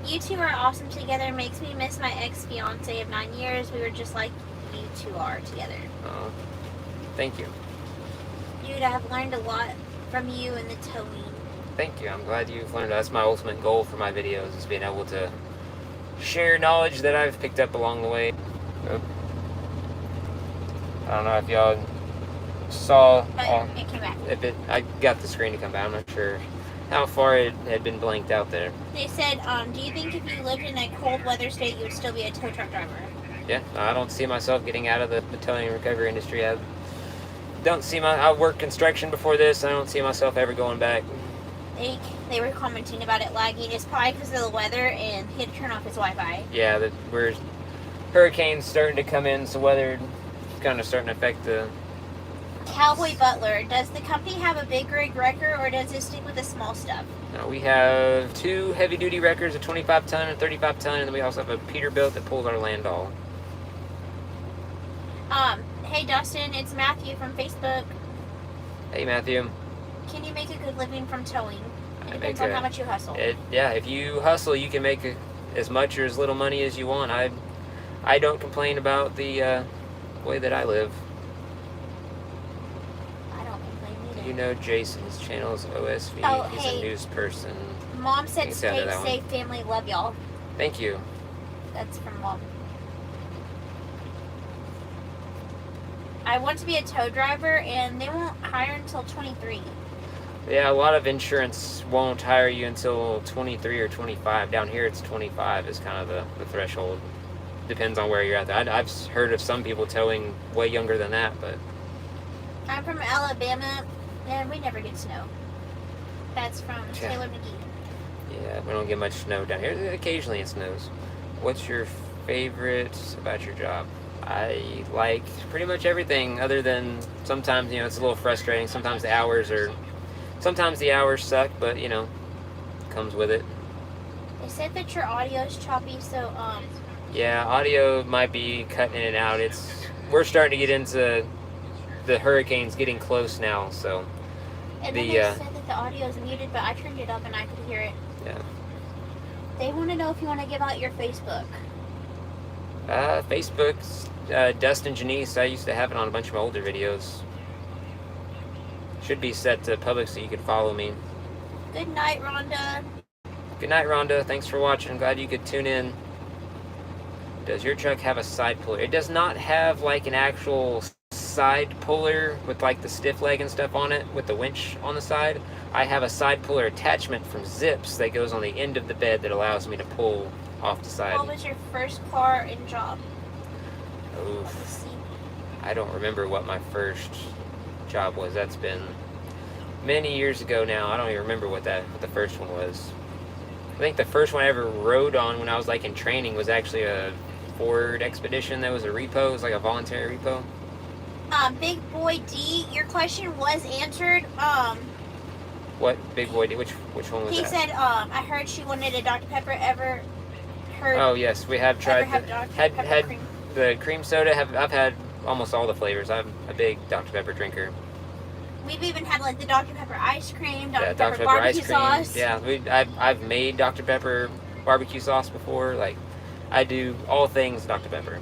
You two are awesome together. Makes me miss my ex-fiance of 9 years. We were just like you two are together. Oh, thank you. Dude, I've learned a lot from you in the towing. Thank you. I'm glad you've learned. That's my ultimate goal for my videos, is being able to share knowledge that I've picked up along the way. I don't know if y'all saw. It came back. I got the screen to come back. I'm not sure how far it had been blanked out there. They said, do you think if you lived in a cold weather state, you would still be a tow truck driver? Yeah, I don't see myself getting out of the towing and recovery industry. I worked construction before this. I don't see myself ever going back. They were commenting about it lagging. It's probably because of the weather, and he had to turn off his Wi-Fi. Yeah, we're hurricanes starting to come in, so weather is kind of starting to affect the... Cowboy Butler, does the company have a big rig wrecker, or does it stick with the small stuff? No, we have 2 heavy-duty wreckers, a 25-ton and 35-ton, and then we also have a Peterbilt that pulls our Landau. Hey Dustin, it's Matthew from Facebook. Hey, Matthew. Can you make a good living from towing? I It make depends on how much you hustle. Yeah, if you hustle, you can make as much or as little money as you want. I don't complain about the way that I live. I don't complain either. You know Jason's channel's OSV. Oh, He's hey. a news person. Mom said You said stay that one. safe, family, love y'all. Thank you. That's from Mom. I want to be a tow driver, and they won't hire until 23. Yeah, a lot of insurance won't hire you until 23 or 25. Down here, it's 25 is kind of the threshold. Depends on where you're at. I've heard of some people towing way younger than that, but I'm from Alabama, and we never get snow. That's from Yeah. Taylor McGee. yeah, we don't get much snow down here. Occasionally it snows. What's your favorite about your job? I like pretty much everything other than sometimes, it's a little frustrating. Sometimes the hours suck, but, comes with it. They said that your audio is choppy, so, Yeah, audio might be cutting in and out. We're starting to get into the hurricanes getting close now, so and then they said that the audio is muted, but I turned it up and I could hear it. yeah. They want to know if you want to give out your Facebook. Facebook's Dustin Janice. I used to have it on a bunch of my older videos. Should be set to public so you can follow me. Good night, Rhonda. Good night, Rhonda. Thanks for watching. Glad you could tune in. Does your truck have a side puller? It does not have like an actual side puller with like the stiff leg and stuff on it with the winch on the side. I have a side puller attachment from Zips that goes on the end of the bed that allows me to pull off the side. What was your first car and job? Oof. Let's see. I don't remember what my first job was. That's been many years ago now. I don't even remember what the first one was. I think the first one I ever rode on when I was like in training was actually a Ford Expedition. That was a repo. It was like a voluntary repo. Big Boy D, your question was answered. What Big Boy did? Which one was He that? said, I heard she wanted a Dr. Pepper. Ever heard? Oh yes, we have tried. Ever have Dr. Had Pepper cream? the cream soda. I've had almost all the flavors. I'm a big Dr. Pepper drinker. We've even had like the Dr. Pepper ice cream, Dr. Yeah, Pepper Dr. Pepper barbecue ice cream. sauce. Yeah, I've made Dr. Pepper barbecue sauce before. Like, I do all things Dr. Pepper.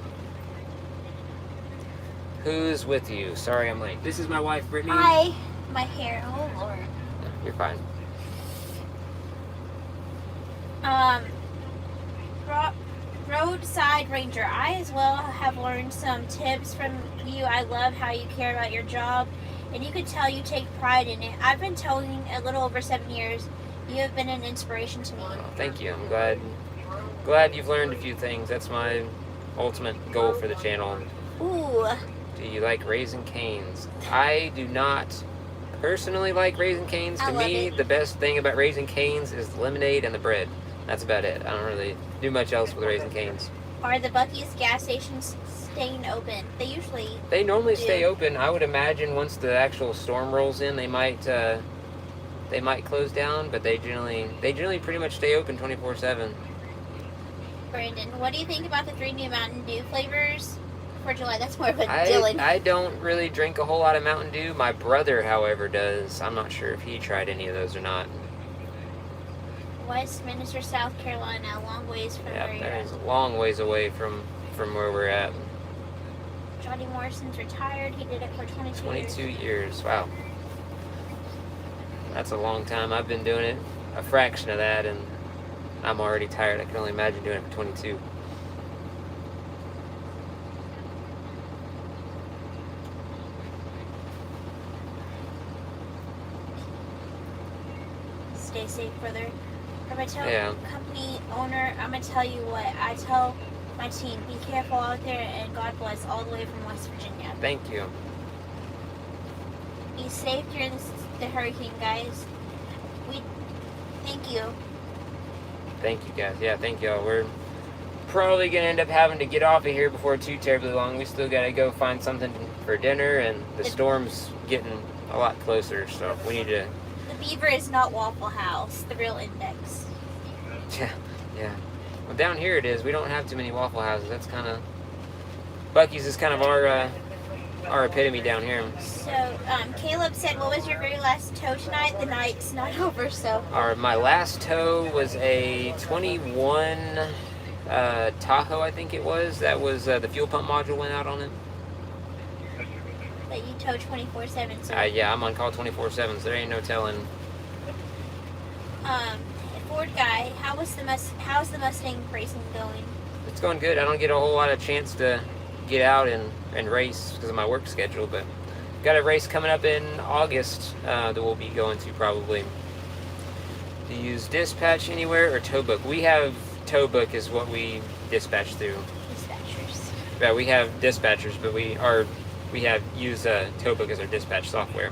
Who's with you? Sorry, I'm late. This is my wife, Brittany. Hi, my hair. Oh Lord. You're fine. Roadside Ranger. I as well have learned some tips from you. I love how you care about your job, and you could tell you take pride in it. I've been towing a little over 7 years. You have been an inspiration to me. Thank you. I'm glad you've learned a few things. That's my ultimate goal for the channel. Ooh. Do you like Raising Cane's? I do not personally like Raising Cane's. I To love me, it. the best thing about Raising Cane's is the lemonade and the bread. That's about it. I don't really do much else with Raising Cane's. Are the Buc-ee's gas stations staying open? They normally do. stay open. I would imagine once the actual storm rolls in, they might close down, but they generally pretty much stay open 24/7. Brandon, what do you think about the 3 new Mountain Dew flavors for July? That's more of a Dylan. I don't really drink a whole lot of Mountain Dew. My brother, however, does. I'm not sure if he tried any of those or not. Westminster, South Carolina, a long ways from Yeah, where you're that at. is a long ways away from where we're at. Johnny Morrison's retired. He did it for 22 22 years. years. Wow. That's a long time. I've been doing it a fraction of that, and I'm already tired. I can only imagine doing it for 22. Stay safe, brother. From a tow Yeah. company owner, I'm going to tell you what I tell my team. Be careful out there, and God bless all the way from West Virginia. Thank you. Be safe during the hurricane, guys. Thank you. Thank you, guys. Yeah, thank y'all. We're probably going to end up having to get off of here before too terribly long. We still got to go find something for dinner, and the storm's getting a lot closer, so we need to... The Beaver is not Waffle House, the real index. Yeah. Well, down here it is. We don't have too many Waffle Houses. That's kind of... Buc-ee's is kind of our our epitome down here. So, Caleb said, what was your very last tow tonight? The night's not over, so. My last tow was a 21 Tahoe, I think it was. That was the fuel pump module went out on it. But you tow 24/7, so. Yeah, I'm on call 24/7, so there ain't no telling. Ford guy, how's the Mustang racing going? It's going good. I don't get a whole lot of chance to get out and race because of my work schedule, but got a race coming up in August that we'll be going to probably. Do you use dispatch anywhere or tow book? We have tow book is what we dispatch through. Dispatchers. Yeah, we have dispatchers, but we use tow book as our dispatch software.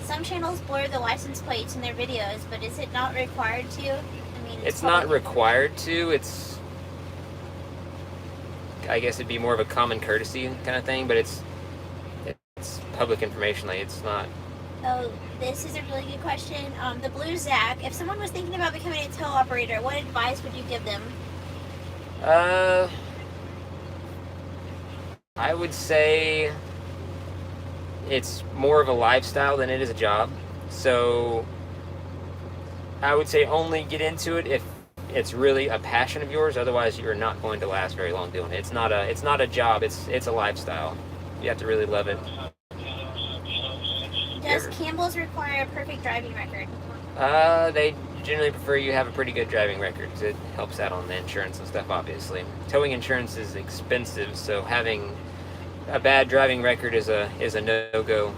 Some channels blur the license plates in their videos, but is it not required to? I mean, It's not required to. I guess it'd be more of a common courtesy kind of thing, but it's public information. Like, it's not. Oh, this is a really good question. The Blue Zach, if someone was thinking about becoming a tow operator, what advice would you give them? I would say it's more of a lifestyle than it is a job. So I would say only get into it if it's really a passion of yours. Otherwise, you're not going to last very long doing it. It's not a job. It's a lifestyle. You have to really love it. Does Campbell's require a perfect driving record? They generally prefer you have a pretty good driving record because it helps out on the insurance and stuff, obviously. Towing insurance is expensive, so having a bad driving record is a no-go.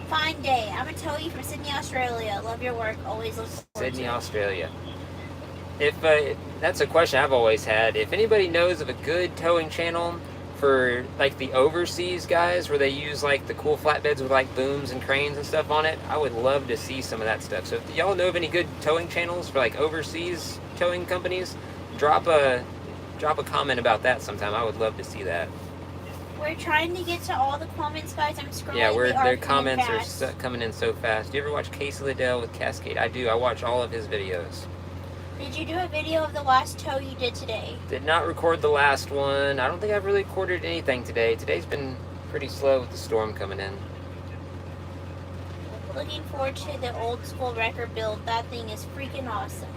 Fine day. I'm a towie from Sydney, Australia. Love your work. Always look forward Sydney, to it. Australia. If that's a question I've always had. If anybody knows of a good towing channel for like the overseas guys where they use like the cool flatbeds with like booms and cranes and stuff on it, I would love to see some of that stuff. So if y'all know of any good towing channels for like overseas towing companies, drop a comment about that sometime. I would love to see that. We're trying to get to all the comments, guys. I'm scrolling. Yeah, their coming comments are coming in so fast. Do you ever watch Casey Liddell with Cascade? I do. I watch all of his videos. Did you do a video of the last tow you did today? Did not record the last one. I don't think I've really recorded anything today. Today's been pretty slow with the storm coming in. Looking forward to the old school record build. That thing is freaking awesome.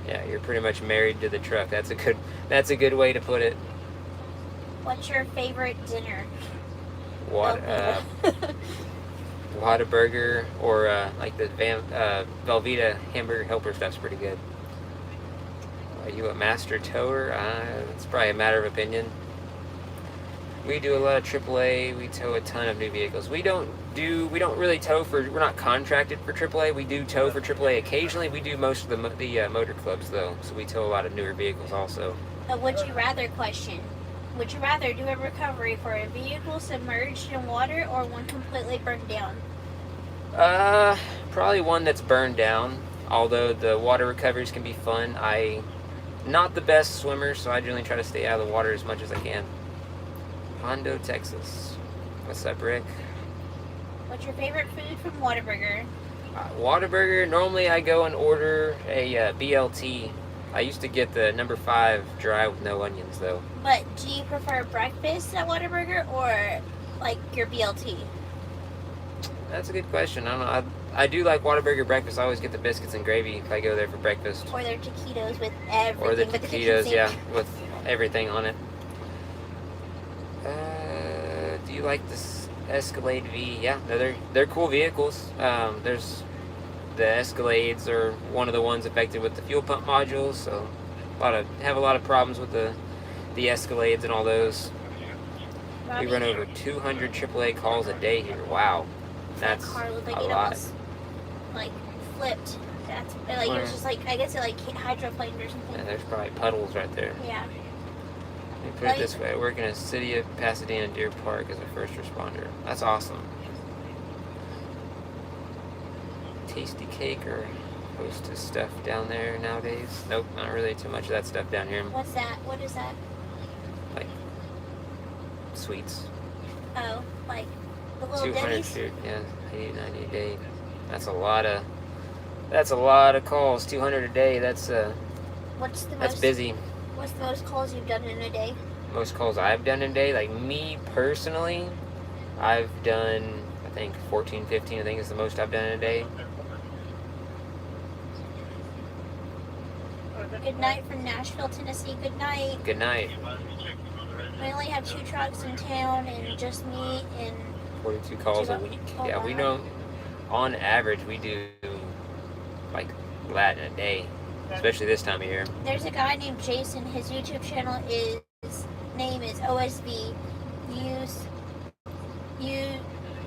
Yeah, you're pretty much married to the truck. That's a good way to put it. What's your favorite dinner? Whataburger or like the Velveeta hamburger helper stuff's pretty good. Are you a master tower? It's probably a matter of opinion. We do a lot of AAA. We tow a ton of new vehicles. We don't really tow for. We're not contracted for AAA. We do tow for AAA occasionally. We do most of the motor clubs though, so we tow a lot of newer vehicles also. A would you rather question. Would you rather do a recovery for a vehicle submerged in water or one completely burned down? Probably one that's burned down. Although the water recoveries can be fun. I'm not the best swimmer, so I generally try to stay out of the water as much as I can. Hondo, Texas. What's up, Rick? What's your favorite food from Whataburger? Whataburger, normally I go and order a BLT. I used to get the number 5 dry with no onions, though. But do you prefer breakfast at Whataburger or like your BLT? That's a good question. I don't know. I do like Whataburger breakfast. I always get the biscuits and gravy if I go there for breakfast. Or their taquitos with everything. Or the with taquitos, the yeah, with everything on it. Do you like this Escalade V? Yeah, they're cool vehicles. There's the Escalades are one of the ones affected with the fuel pump modules, so have a lot of problems with the Escalades and all those. Robbie, We run over 200 AAA calls a day here. Wow, that's car looked like a it lot. almost like flipped. That's like it was just like I guess it like hydroplaned or something. Yeah, there's probably puddles right there. Yeah. Let me put it this way: I work in a city of Pasadena Deer Park as a first responder. That's awesome. Tasty cake or hostess stuff down there nowadays? Nope, not really too much of that stuff down here. What's that? What is that? Like sweets. Oh, like the little 200 Denny's? shoot, yeah, 80, 90 a day. That's a lot of calls. 200 a day. That's What's the that's most? busy. What's the most calls you've done in a day? most calls I've done in a day. Like me personally, I've done, I think 14, 15, I think is the most I've done in a day. Good night from Nashville, Tennessee. Good night. Good night. We only have 2 trucks in town, and just me and 42 calls a week. Oh, Yeah, we wow. know on average we do like that in a day, especially this time of year. there's a guy named Jason. His YouTube channel name is OSV.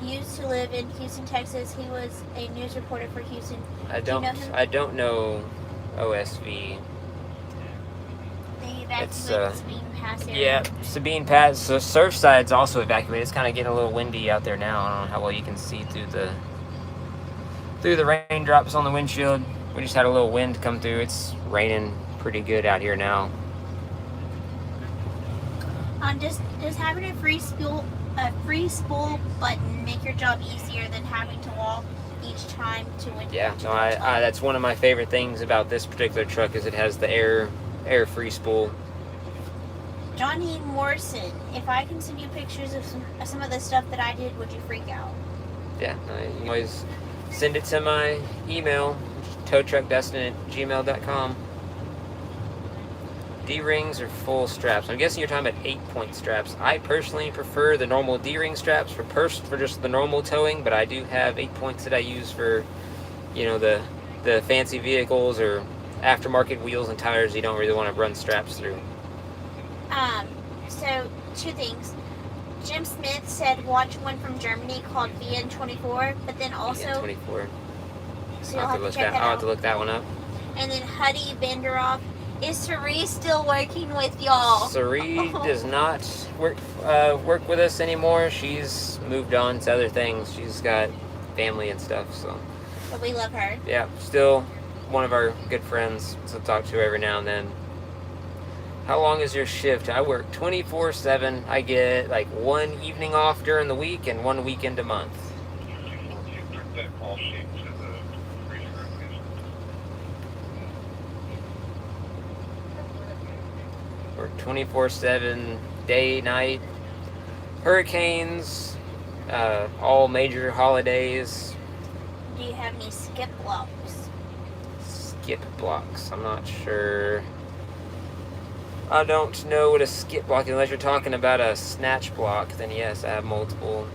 Used to live in Houston, Texas. He was a news reporter for Houston. I Do you don't know him? I don't know OSV. They It's, evacuated Sabine Pass area. Yeah, Sabine Pass. So Surfside's also evacuated. It's kind of getting a little windy out there now. I don't know how well you can see through the raindrops on the windshield. We just had a little wind come through. It's raining pretty good out here now. Does having a free spool button make your job easier than having to walk each time to win? Yeah, no, I that's one of my favorite things about this particular truck is it has the air free spool. Johnny Morrison, if I can send you pictures of some of the stuff that I did, would you freak out? Yeah, you can always send it to my email, towtruckdustin@gmail.com. D-rings or full straps? I'm guessing you're talking about 8-point straps. I personally prefer the normal D-ring straps for just the normal towing, but I do have 8 points that I use for, the fancy vehicles or aftermarket wheels and tires you don't really want to run straps through. So 2 things. Jim Smith said watch one from Germany called VN24, but then also VN24. so you'll have to check that I'll have to out. look that one up. And then Huddy Banderoff. Is Cerise still working with y'all? Cerise does not work with us anymore. She's moved on to other things. She's got family and stuff, so. But we love her. Yeah, still one of our good friends, so talk to her every now and then. How long is your shift? I work 24/7. I get like 1 evening off during the week and 1 weekend a month. Work 24/7, day, night, hurricanes, all major holidays. Do you have any skip blocks? Skip blocks, I'm not sure. I don't know what a skip block is, unless you're talking about a snatch block, then yes, I have multiple.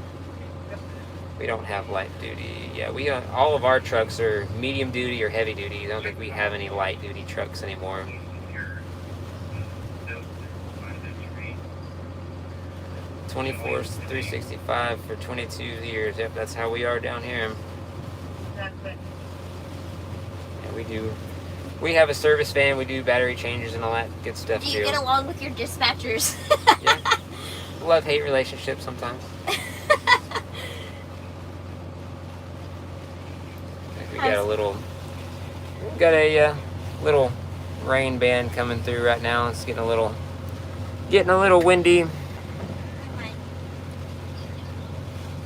We don't have light duty. Yeah, we all of our trucks are medium duty or heavy duty. I don't think we have any light duty trucks anymore. 24, 365 for 22 years. Yep, that's how we are down here. Yeah, we do. We have a service van. We do battery changes and all that good stuff Do too. you get along with your dispatchers? Yeah. Love-hate relationship sometimes. We got a little rain band coming through right now. It's getting a little windy.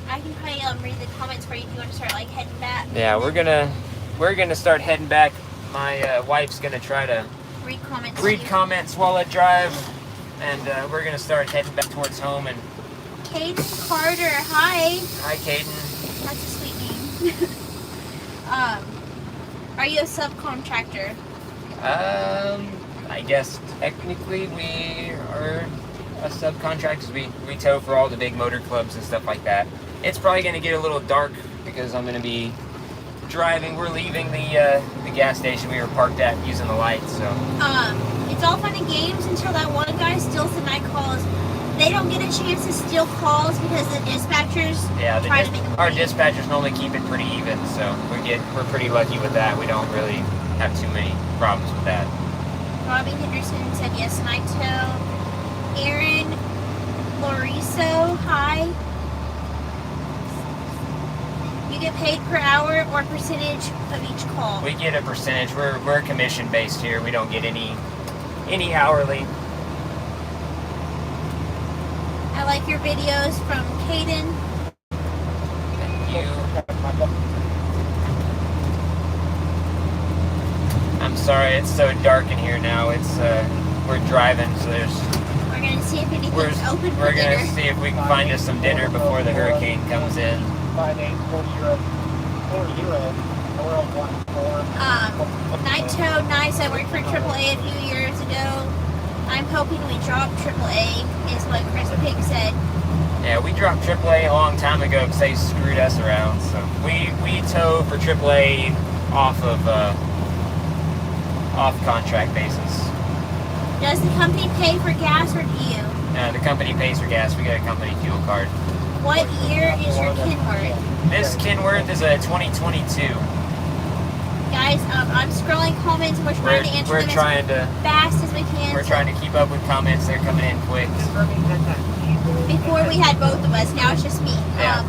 I can probably read the comments for you if you want to start heading back. Yeah, we're gonna start heading back. My wife's gonna try to read comments while I drive, and we're gonna start heading back towards home. And Caden Carter, hi. hi, Caden. That's a sweet name. Are you a subcontractor? I guess technically we are a subcontractor. We tow for all the big motor clubs and stuff like that. It's probably gonna get a little dark because I'm gonna be driving. We're leaving the gas station we were parked at using the lights. So It's all fun and games until that one guy steals the night calls. They don't get a chance to steal calls because the dispatchers try to make them our pay. dispatchers normally keep it pretty even, so we're pretty lucky with that. We don't really have too many problems with that. Robbie Henderson said yes, night tow. Aaron Loriso, hi. You get paid per hour or percentage of each call? We get a percentage. We're commission based here. We don't get any hourly. I like your videos from Caden. Thank you. I'm sorry, it's so dark in here now. It's we're driving, so there's We're gonna see if anything's open for We're dinner. gonna see if we can find us some dinner before the hurricane comes in. 5840. Nito Nice, I worked for AAA a few years ago. I'm hoping we drop AAA, is what Chris Pig said. Yeah, we dropped AAA a long time ago because they screwed us around. So we tow for AAA off contract basis. Does the company pay for gas or do you? The company pays for gas. We got a company fuel card. What year is your Kenworth? This Kenworth is a 2022. Guys, I'm scrolling comments and we're trying to answer them as fast as we can. We're trying to keep up with comments. They're coming in quick. Before we had both of us, now it's just me. Yeah.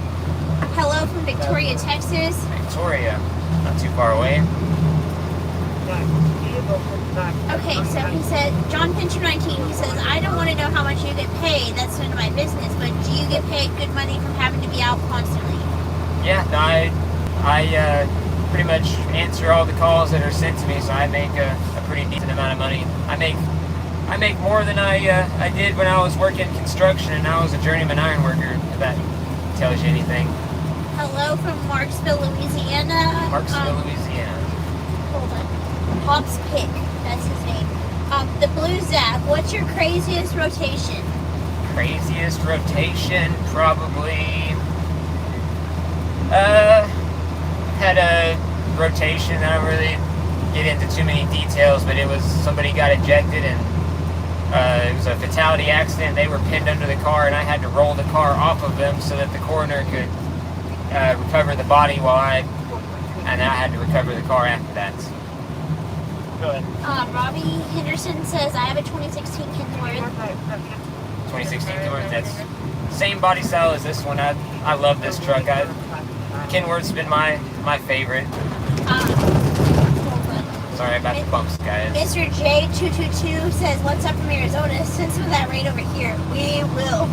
Hello from Victoria, Texas. Victoria, not too far away. Okay, so he said, John Pincher 19, he says, I don't want to know how much you get paid. That's none of my business. But do you get paid good money from having to be out constantly? Yeah, I pretty much answer all the calls that are sent to me, so I make a pretty decent amount of money. I make more than I did when I was working construction and I was a journeyman iron worker, if that tells you anything. Hello from Marksville, Louisiana. Marksville, Louisiana. Hold on. Hops Pick, that's his name. The Blue Zap, what's your craziest rotation? Craziest rotation, probably. Had a rotation. I don't really get into too many details, but it was somebody got ejected and it was a fatality accident. They were pinned under the car, and I had to roll the car off of them so that the coroner could recover the body and I had to recover the car after that. Good. Robbie Henderson says, I have a 2016 Kenworth. 2016 Kenworth. That's same body style as this one. I love this truck. Kenworth's been my favorite. Sorry about the bumps, guys. Mr. J222 says, what's up from Arizona? Send some of that rain over here. We will.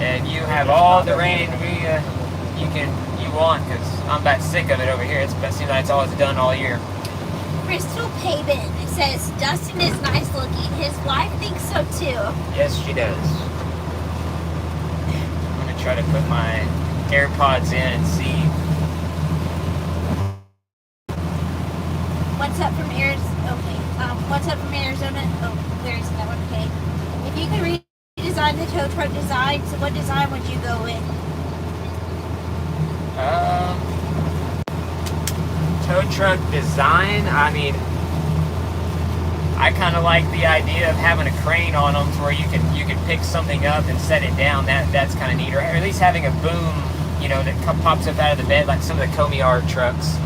And you have all the rain you want, because I'm about sick of it over here. It seems like it's all it's done all year. Crystal Pabin says, Dustin is nice looking. His wife thinks so too. Yes, she does. I'm going to try to put my AirPods in and see. What's up from Arizona? Okay. What's up from Arizona? Oh, there is that one. Okay. If you could redesign the tow truck design, so what design would you go with? Tow truck design, I mean, I kind of like the idea of having a crane on them to where you can pick something up and set it down. That's kind of neat. Or at least having a boom, that pops up out of the bed like some of the Comiar trucks.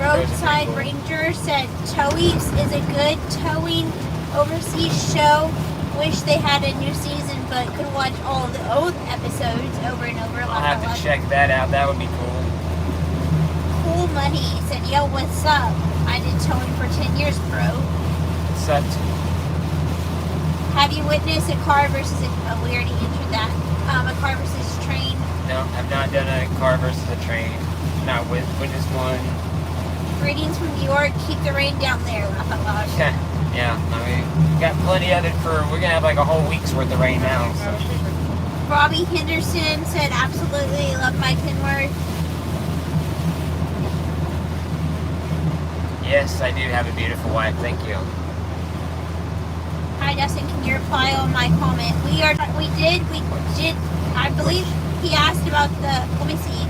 Roadside cool. Ranger said, Towies is a good towing overseas show. Wish they had a new season, but could watch all of the old episodes over and over. I'll have to check that out. That would be cool. Cool Money said, yo, what's up? I did towing for 10 years, bro. It sucked. Have you witnessed a car versus we already answered that. A car versus train. No, I've not done a car versus a train. Not witnessed one. Greetings from New York. Keep the rain down there. Laugh out loud. Yeah. I mean, we got plenty of it we're gonna have like a whole week's worth of rain now. So. Robbie Henderson said, absolutely love my Kenworth. Yes, I do have a beautiful wife. Thank you. Hi, Dustin. Can you reply on my comment? We did. I believe he asked about the. Let me see.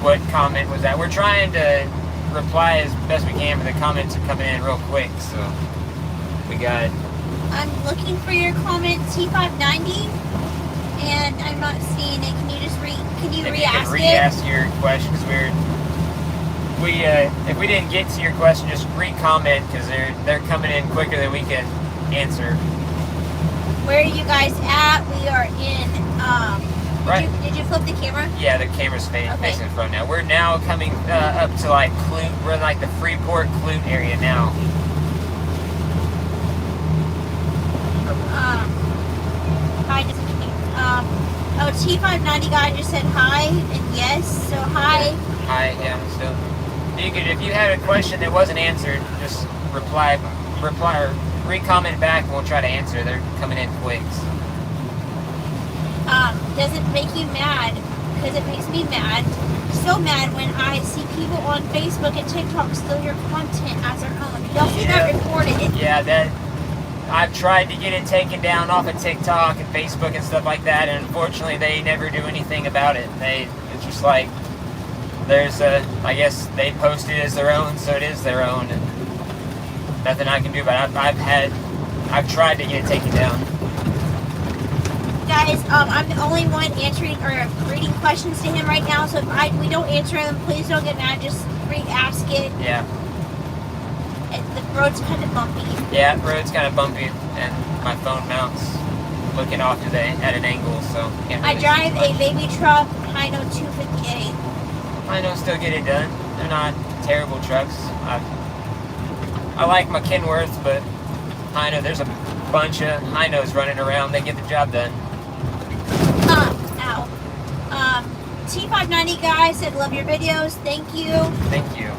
What comment was that? We're trying to reply as best we can, but the comments are coming in real quick, so we got. I'm looking for your comment, T590, and I'm not seeing it. Can you just re-ask it? Re-ask your question, because if we didn't get to your question, just re-comment, because they're coming in quicker than we can answer. Where are you guys at? We are in. Right. Did you flip the camera? Yeah, the camera's facing in front now. We're now coming up to like Clute. We're in like the Freeport Clute area now. Hi, T590 guy just said hi and yes. So hi. Hi, yeah. So if you had a question that wasn't answered, just reply or re-comment back and we'll try to answer. They're coming in quick. Does it make you mad? Because it makes me mad. So mad when I see people on Facebook and TikTok steal your content as their own. Y'all see that reported? Yeah, that I've tried to get it taken down off of TikTok and Facebook and stuff like that, and unfortunately they never do anything about it. It's just like there's I guess they post it as their own, so it is their own, and nothing I can do about it. I've tried to get it taken down. Guys, I'm the only one answering or reading questions to him right now, so if we don't answer them, please don't get mad. Just re-ask it. Yeah. The road's kind of bumpy. Yeah, the road's kind of bumpy, and my phone mounts looking off at an angle, so can't really I drive see much. a baby truck, Hino 258. Hino still get it done. They're not terrible trucks. I like my Kenworth, but Hino, there's a bunch of Hinos running around. They get the job done. T590 guy said, love your videos. Thank you. Thank you.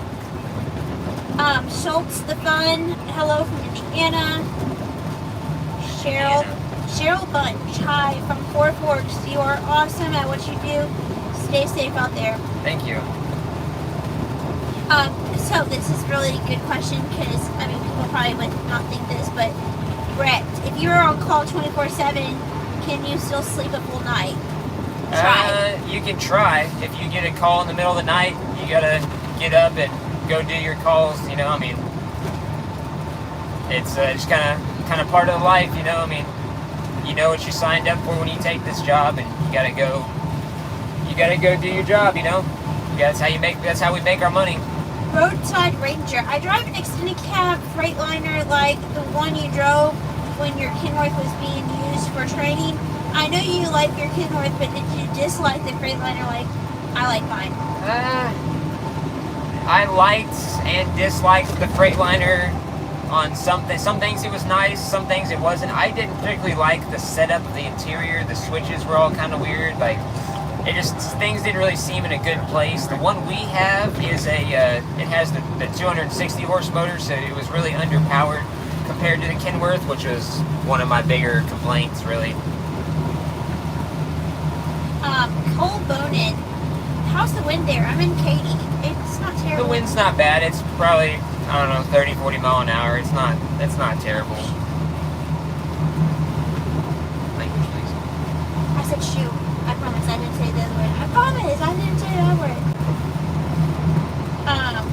Schultz the Fun. Hello from Indiana. Cheryl Bunch. Hi from Four Forks. You are awesome at what you do. Stay safe out there. Thank you. So this is really a good question because, I mean, people probably would not think this, but Brett, if you were on call 24/7, can you still sleep a full night? Try. You can try. If you get a call in the middle of the night, you gotta get up and go do your calls. You know, I mean, it's just kind of part of life. You know, I mean, you know what you signed up for when you take this job, and you gotta go do your job. You know, that's how we make our money. Roadside Ranger. I drive an extended cab Freightliner like the one you drove when your Kenworth was being used for training. I know you like your Kenworth, but did you dislike the Freightliner like I like mine? I liked and disliked the Freightliner on some things it was nice, some things it wasn't. I didn't particularly like the setup of the interior. The switches were all kind of weird. Like, things didn't really seem in a good place. The one we have is it has the 260 horse motor, so it was really underpowered compared to the Kenworth, which was one of my bigger complaints, really. Cole Bonin. How's the wind there? I'm in Katy. It's not terrible. The wind's not bad. It's probably, I don't know, 30, 40 mile an hour. It's not terrible. Language, please. I said shoot. I promise I didn't say the other word. I promise I didn't say the other word. Hold on.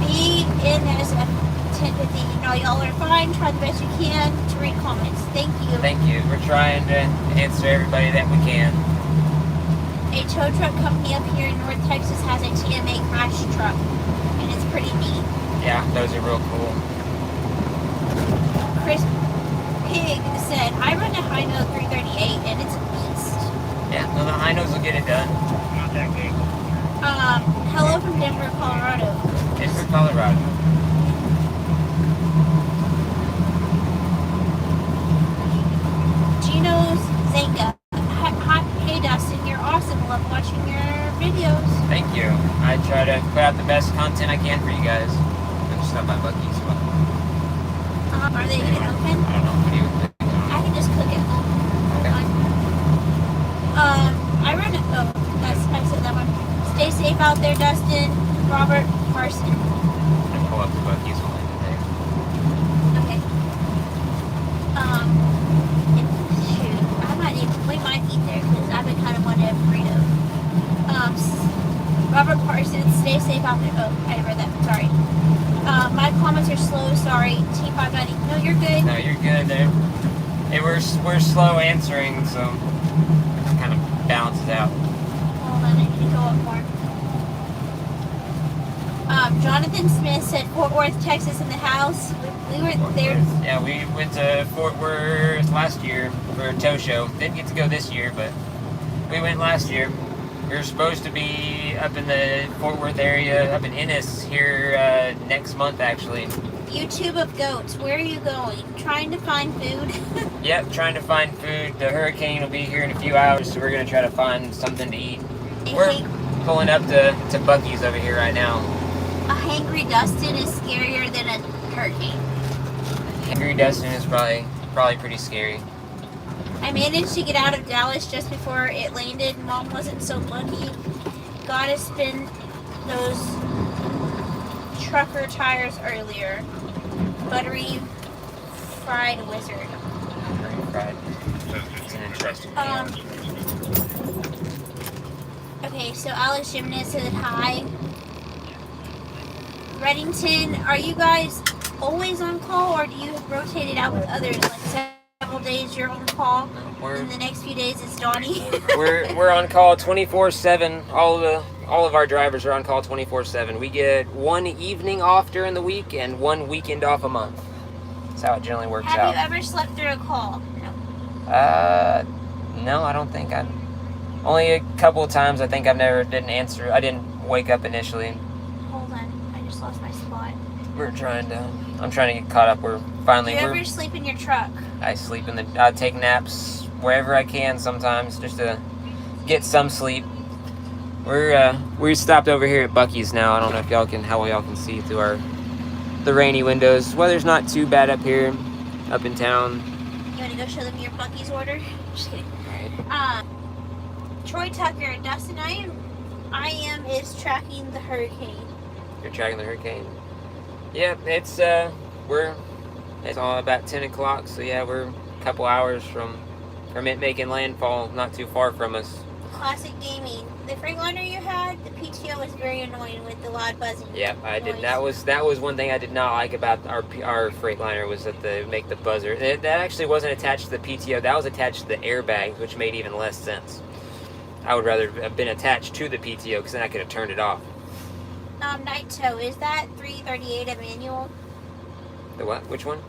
BNSF 1050. No, y'all are fine. Try the best you can to read comments. Thank you. Thank you. We're trying to answer everybody that we can. A tow truck company up here in North Texas has a TMA crash truck, and it's pretty neat. Yeah, those are real cool. Chris Pig said, I run a Hino 338, and it's a beast. Yeah, no, the Hinos will get it done. Not that big. Hello from Denver, Colorado. Denver, Colorado. Gino's Zenga. Hey Dustin, you're awesome. Love watching your videos. Thank you. I try to put out the best content I can for you guys. I'm just not my Buc-ee's. Are they even open? I don't know. What do you think? I can just cook at home. Okay. I run it. Oh, I said that one. Stay safe out there, Dustin. Robert Carson. I pull up the Buc-ee's one today. Okay. Shoot. We might eat there because I've been kind of wanting a burrito. Robert Parsons, stay safe out there. Oh, I read that. Sorry. My comments are slow. Sorry. T590. No, you're good. No, you're good. We're slow answering, so it kind of balances out. Hold on, I need to go up more. Jonathan Smith said Fort Worth, Texas in the house. We were there. Yeah, we went to Fort Worth last year for a tow show. Didn't get to go this year, but we went last year. We were supposed to be up in the Fort Worth area, up in Ennis here next month, actually. YouTube of goats. Where are you going? Trying to find food? Yep, trying to find food. The hurricane will be here in a few hours, so we're going to try to find something to eat. We're pulling up to Buc-ee's over here right now. A hangry Dustin is scarier than a hurricane. Angry Dustin is probably pretty scary. I managed to get out of Dallas just before it landed. Mom wasn't so lucky. Gotta spin those trucker tires earlier. Buttery fried wizard. Very fried. It's an interesting Okay, so Alex Jimenez said hi. Reddington, are you guys always on call, or do you rotate it out with others? Like several days you're on call, and the next few days it's Donnie. we're on call 24/7. All of our drivers are on call 24/7. We get one evening off during the week and one weekend off a month. That's how it generally works Have out. you ever slept through a call? No, I don't think I've. Only a couple of times I think didn't answer. I didn't wake up initially. Hold on, I just lost my spot. I'm trying to get caught up. We're finally. Do you ever sleep in your truck? I sleep I take naps wherever I can sometimes just to get some sleep. We stopped over here at Buc-ee's now. I don't know if how y'all can see through the rainy windows. Weather's not too bad up here, up in town. You want to go show them your Buc-ee's order? Just kidding. Right. Troy Tucker, Dustin, I am is tracking the hurricane. You're tracking the hurricane. Yep, it's all about 10 o'clock. So yeah, we're a couple hours from it making landfall, not too far from us. Classic gaming. The Freightliner you had, the PTO was very annoying with the loud buzzing. Yeah, I did. Noise. That was one thing I did not like about our Freightliner was that they make the buzzer. That actually wasn't attached to the PTO. That was attached to the airbags, which made even less sense. I would rather have been attached to the PTO because then I could have turned it off. Naito, is that 338 a manual? The what? Which one?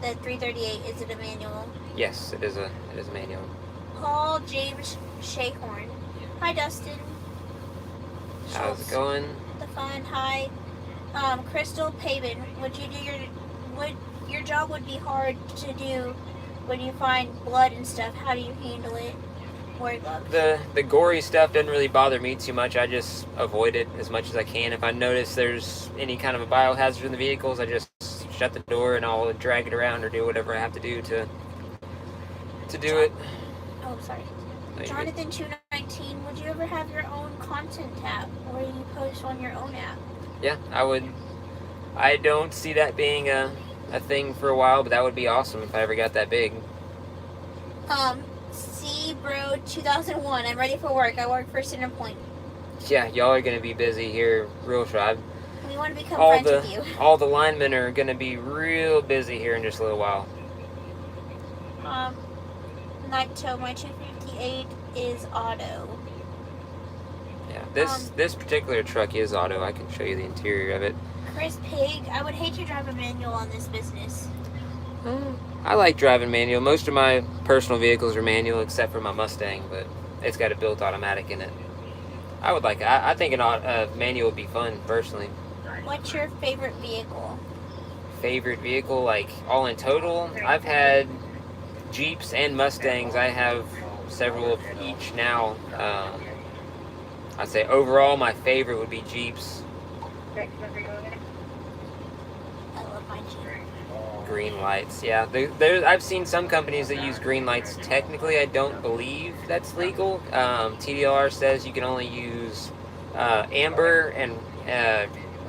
The 338, is it a manual? Yes, it is a manual. Paul James Shayhorn. Hi, Dustin. How's it going? The fun. Hi. Crystal Pavin. Your job would be hard to do when you find blood and stuff. How do you handle it? Wear gloves. The gory stuff doesn't really bother me too much. I just avoid it as much as I can. If I notice there's any kind of a biohazard in the vehicles, I just shut the door and I'll drag it around or do whatever I have to do to do it. Oh, sorry. No, you're good. Jonathan 219, would you ever have your own content tab where you post on your own app? Yeah, I would. I don't see that being a thing for a while, but that would be awesome if I ever got that big. C Bro 2001, I'm ready for work. I work for Centerpoint. Yeah, y'all are going to be busy here real short. We want to become friends with you. All the linemen are going to be real busy here in just a little while. Naito, my 258 is auto. Yeah, this particular truck is auto. I can show you the interior of it. Chris Pig, I would hate to drive a manual on this business. I like driving manual. Most of my personal vehicles are manual except for my Mustang, but it's got a built automatic in it. I would like it. I think a manual would be fun, personally. What's your favorite vehicle? Favorite vehicle, like all in total? I've had Jeeps and Mustangs. I have several of each now. I'd say overall my favorite would be Jeeps. I love my Jeep. Green lights, yeah. I've seen some companies that use green lights. Technically, I don't believe that's legal. TDLR says you can only use amber and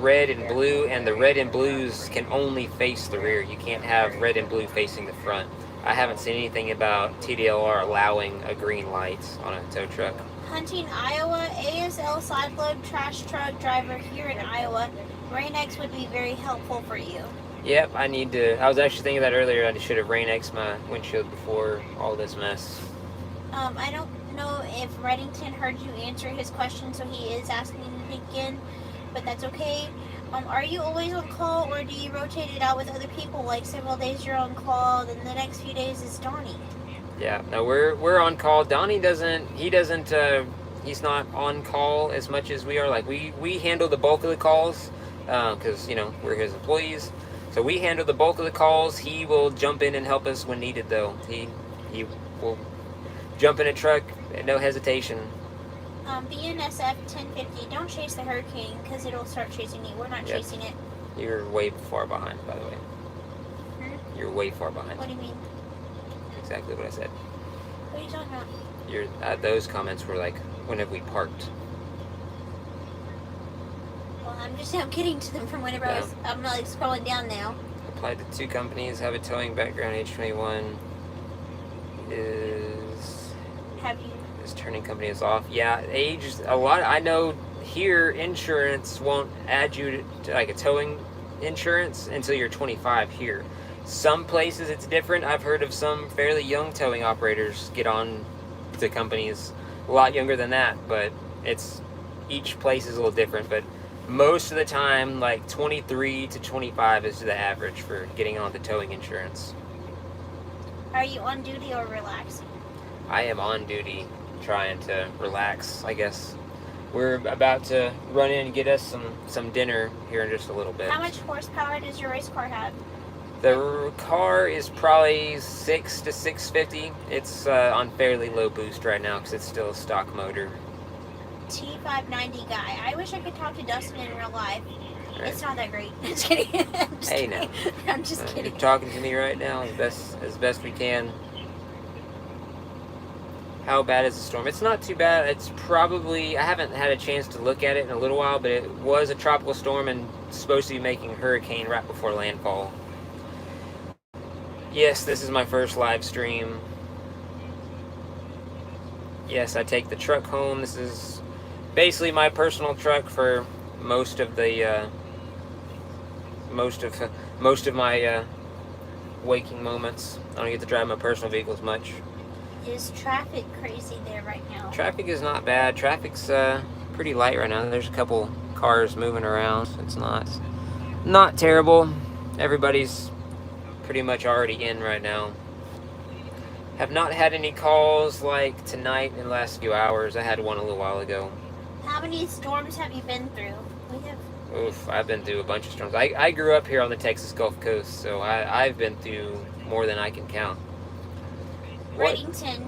red and blue, and the red and blues can only face the rear. You can't have red and blue facing the front. I haven't seen anything about TDLR allowing a green light on a tow truck. Hunting, Iowa, ASL side load trash truck driver here in Iowa. Rain-X would be very helpful for you. Yep, I need to. I was actually thinking that earlier. I should have Rain-X my windshield before all this mess. I don't know if Reddington heard you answer his question, so he is asking again, but that's okay. Are you always on call, or do you rotate it out with other people? Like several days you're on call, then the next few days is Donnie. Yeah, no, we're on call. Donnie doesn't. He's not on call as much as we are. Like we handle the bulk of the calls, because we're his employees. So we handle the bulk of the calls. He will jump in and help us when needed, though. He will jump in a truck at no hesitation. BNSF 1050. Don't chase the hurricane because it'll start chasing you. We're not Yep. chasing it. You're way far behind, by the way. You're way far behind. What do you mean? Exactly what I said. What are you talking about? Those comments were like, when have we parked? Well, I'm just now getting to them from whenever I'm like scrolling down now. Applied to 2 companies, have a towing background, age 21. Have you? Is turning companies off. Yeah, age is a lot. I know here insurance won't add you to like a towing insurance until you're 25 here. Some places it's different. I've heard of some fairly young towing operators get on to companies a lot younger than that, but each place is a little different. But most of the time, like 23 to 25 is the average for getting on the towing insurance. Are you on duty or relaxing? I am on duty, trying to relax, I guess. We're about to run in and get us some dinner here in just a little bit. How much horsepower does your race car have? The car is probably 6 to 650. It's on fairly low boost right now because it's still a stock motor. T590 guy. I wish I could talk to Dustin in real life. Right. It's not that great. Just kidding. I'm just Hey, kidding. I'm just kidding. You're talking to me right now as best we can. How bad is the storm? It's not too bad. It's probably, I haven't had a chance to look at it in a little while, but it was a tropical storm and supposed to be making a hurricane right before landfall. Yes, this is my first live stream. Yes, I take the truck home. This is basically my personal truck for most of the most of my waking moments. I don't get to drive my personal vehicle as much. Is traffic crazy there right now? Traffic is not bad. Traffic's pretty light right now. There's a couple cars moving around. It's not terrible. Everybody's pretty much already in right now. Have not had any calls like tonight in the last few hours. I had one a little while ago. How many storms have you been through? We have. Oof, I've been through a bunch of storms. I grew up here on the Texas Gulf Coast, so I've been through more than I can count. What? Reddington,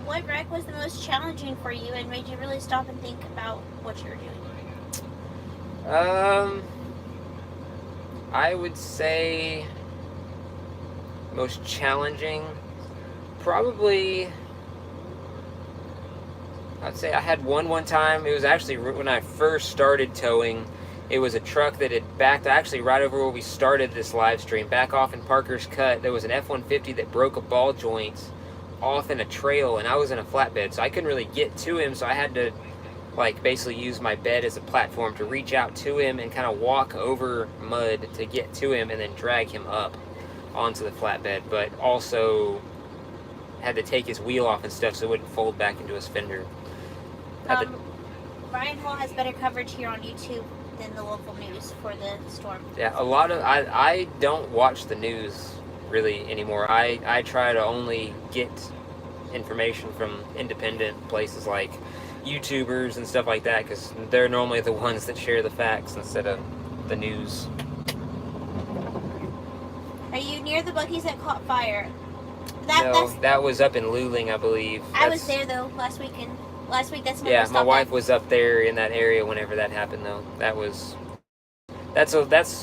what wreck was the most challenging for you and made you really stop and think about what you were doing? I would say most challenging, probably, I'd say I had one time. It was actually when I first started towing. It was a truck that had backed actually right over where we started this live stream, back off in Parker's Cut. There was an F-150 that broke a ball joint off in a trail, and I was in a flatbed, so I couldn't really get to him, so I had to like basically use my bed as a platform to reach out to him and kind of walk over mud to get to him and then drag him up onto the flatbed, but also had to take his wheel off and stuff so it wouldn't fold back into his fender. Ryan Hall has better coverage here on YouTube than the local news for the storm. Yeah, a lot of I don't watch the news really anymore. I try to only get information from independent places like YouTubers and stuff like that, because they're normally the ones that share the facts instead of the news. Are you near the buggies that caught fire? That was up in Luling, I believe. I was there though last weekend. Last week, that's when yeah, my wife was up there in that area whenever that happened though. That's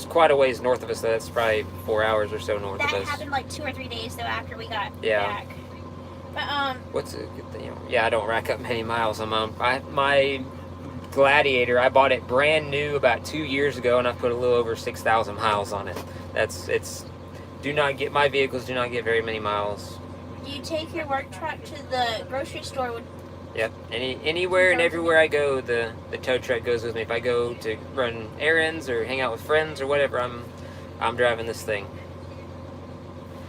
quite a ways north of us though. That's probably 4 hours or so north of us. That happened like 2 or 3 days though after we got back. But what's a good thing? Yeah, I don't rack up many miles on my Gladiator. I bought it brand new about 2 years ago, and I put a little over 6,000 miles on it. My vehicles do not get very many miles. Do you take your work truck to the grocery store? Yep. Anywhere and everywhere I go, the tow truck goes with me. If I go to run errands or hang out with friends or whatever, I'm driving this thing.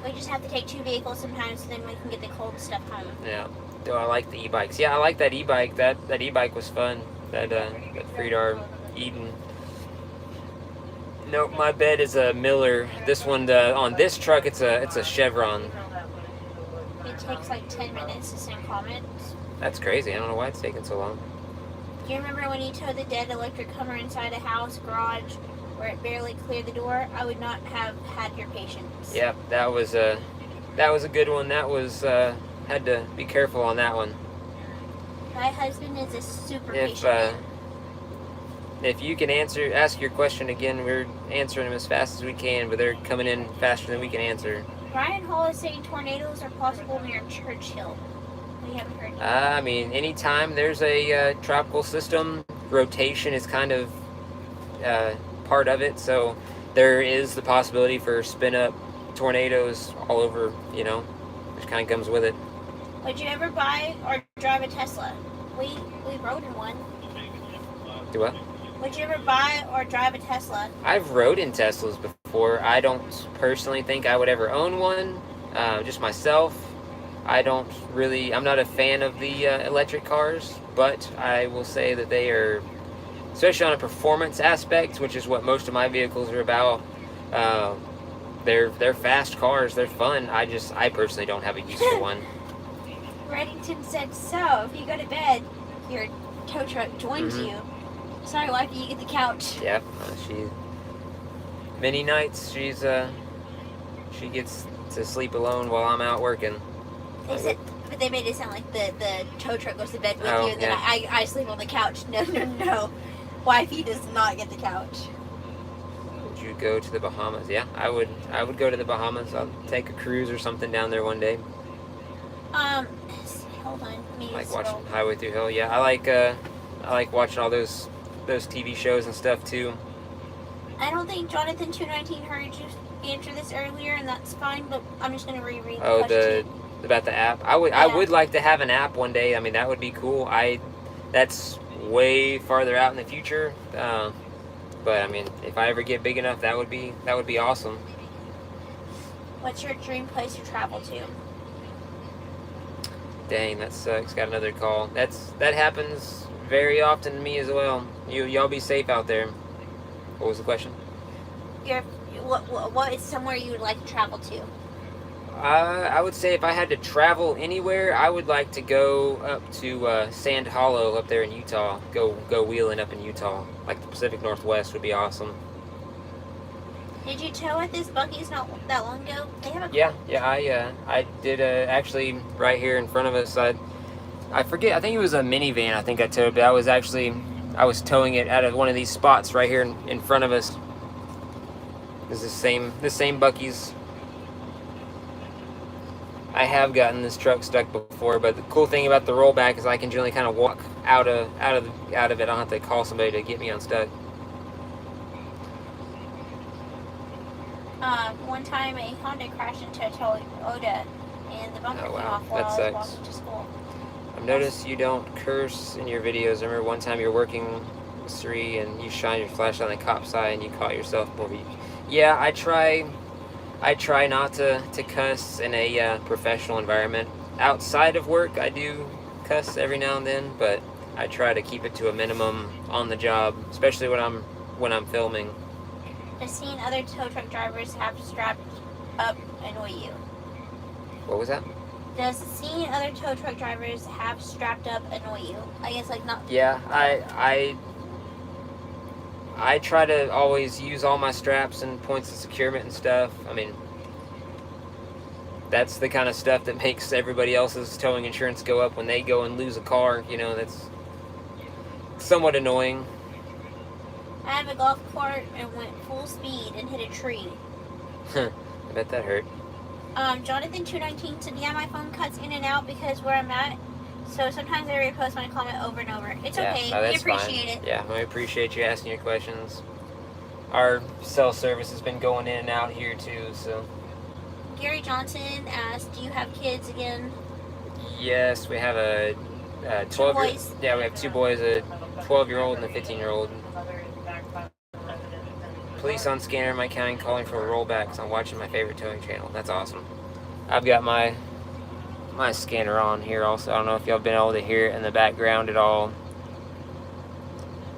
We just have to take 2 vehicles sometimes, so then we can get the cold stuff home. Yeah. Do I like the e-bikes? Yeah, I like that e-bike. That e-bike was fun. That freed our Eden. Nope, my bed is a Miller. This one, on this truck, it's a Chevron. It takes like 10 minutes to send comments. That's crazy. I don't know why it's taking so long. Do you remember when you towed the dead electric Hummer inside a house garage where it barely cleared the door? I would not have had your patience. Yep, that was a good one. That was had to be careful on that one. My husband is a super If patient man. if you can ask your question again, we're answering them as fast as we can, but they're coming in faster than we can answer. Ryan Hall is saying tornadoes are possible near Churchill. We haven't heard anything. I mean, anytime there's a tropical system, rotation is kind of part of it, so there is the possibility for spin-up tornadoes all over, you know, which kind of comes with it. Would you ever buy or drive a Tesla? We rode in one. Do what? Would you ever buy or drive a Tesla? I've rode in Teslas before. I don't personally think I would ever own one, just myself. I'm not a fan of the electric cars, but I will say that they are, especially on a performance aspect, which is what most of my vehicles are about. They're fast cars. They're fun. I personally don't have a use for one. Reddington said, so if you go to bed, your tow truck joins you. Sorry, wifey, you get the couch. Yep. Many nights she gets to sleep alone while I'm out working. They said, but they made it sound like the tow truck goes to bed with Oh, you, and then yeah. I sleep on the couch. No. Wifey does not get the couch. Would you go to the Bahamas? Yeah, I would go to the Bahamas. I'll take a cruise or something down there one day. Hold on. Like watching Highway Through Hell. Yeah, I like watching all those TV shows and stuff too. I don't think Jonathan 219 heard you answer this earlier, and that's fine. But I'm just gonna reread the Oh, question. about the app. I would like to have an app one day. I mean, that would be cool. That's way farther out in the future. But I mean, if I ever get big enough, that would be awesome. What's your dream place to travel to? Dang, that sucks. Got another call. That happens very often to me as well. Y'all be safe out there. What was the question? What is somewhere you would like to travel to? I would say if I had to travel anywhere, I would like to go up to Sand Hollow up there in Utah. Go wheeling up in Utah. Like the Pacific Northwest would be awesome. Did you tow at this Buc-ee's not that long ago? They have a Yeah, I did actually right here in front of us. I forget. I think it was a minivan. I think I towed, but I was towing it out of one of these spots right here in front of us. It's the same Buc-ee's. I have gotten this truck stuck before, but the cool thing about the rollback is I can generally kind of walk out of it. I don't have to call somebody to get me unstuck. One time a Honda crashed into a Toyota, and the bumper Oh, came wow. off while That I was sucks. walking to school. I've noticed you don't curse in your videos. I remember one time you're working with Sri and you shine your flashlight on the cop's eye and you caught yourself over. Yeah, I try not to cuss in a professional environment. Outside of work, I do cuss every now and then, but I try to keep it to a minimum on the job, especially when I'm filming. Does seeing other tow truck drivers have strapped up annoy you? What was that? Does seeing other tow truck drivers have strapped up annoy you? I guess like not. Yeah, I try to always use all my straps and points of securement and stuff. I mean, that's the kind of stuff that makes everybody else's towing insurance go up when they go and lose a car. You know, that's somewhat annoying. I have a golf cart and went full speed and hit a tree. I bet that hurt. Jonathan 219 said, yeah, my phone cuts in and out because where I'm at. So sometimes I repost my comment over and over. It's Yeah, okay. no, We that's appreciate fine. it. Yeah, I appreciate you asking your questions. Our cell service has been going in and out here too, so. Gary Johnson asked, do you have kids again? Yes, we have a 12. boys. Yeah, we have two boys, a 12-year-old and a 15-year-old. Police on scanner in my county calling for a rollback because I'm watching my favorite towing channel. That's awesome. I've got my scanner on here also. I don't know if y'all been able to hear it in the background at all.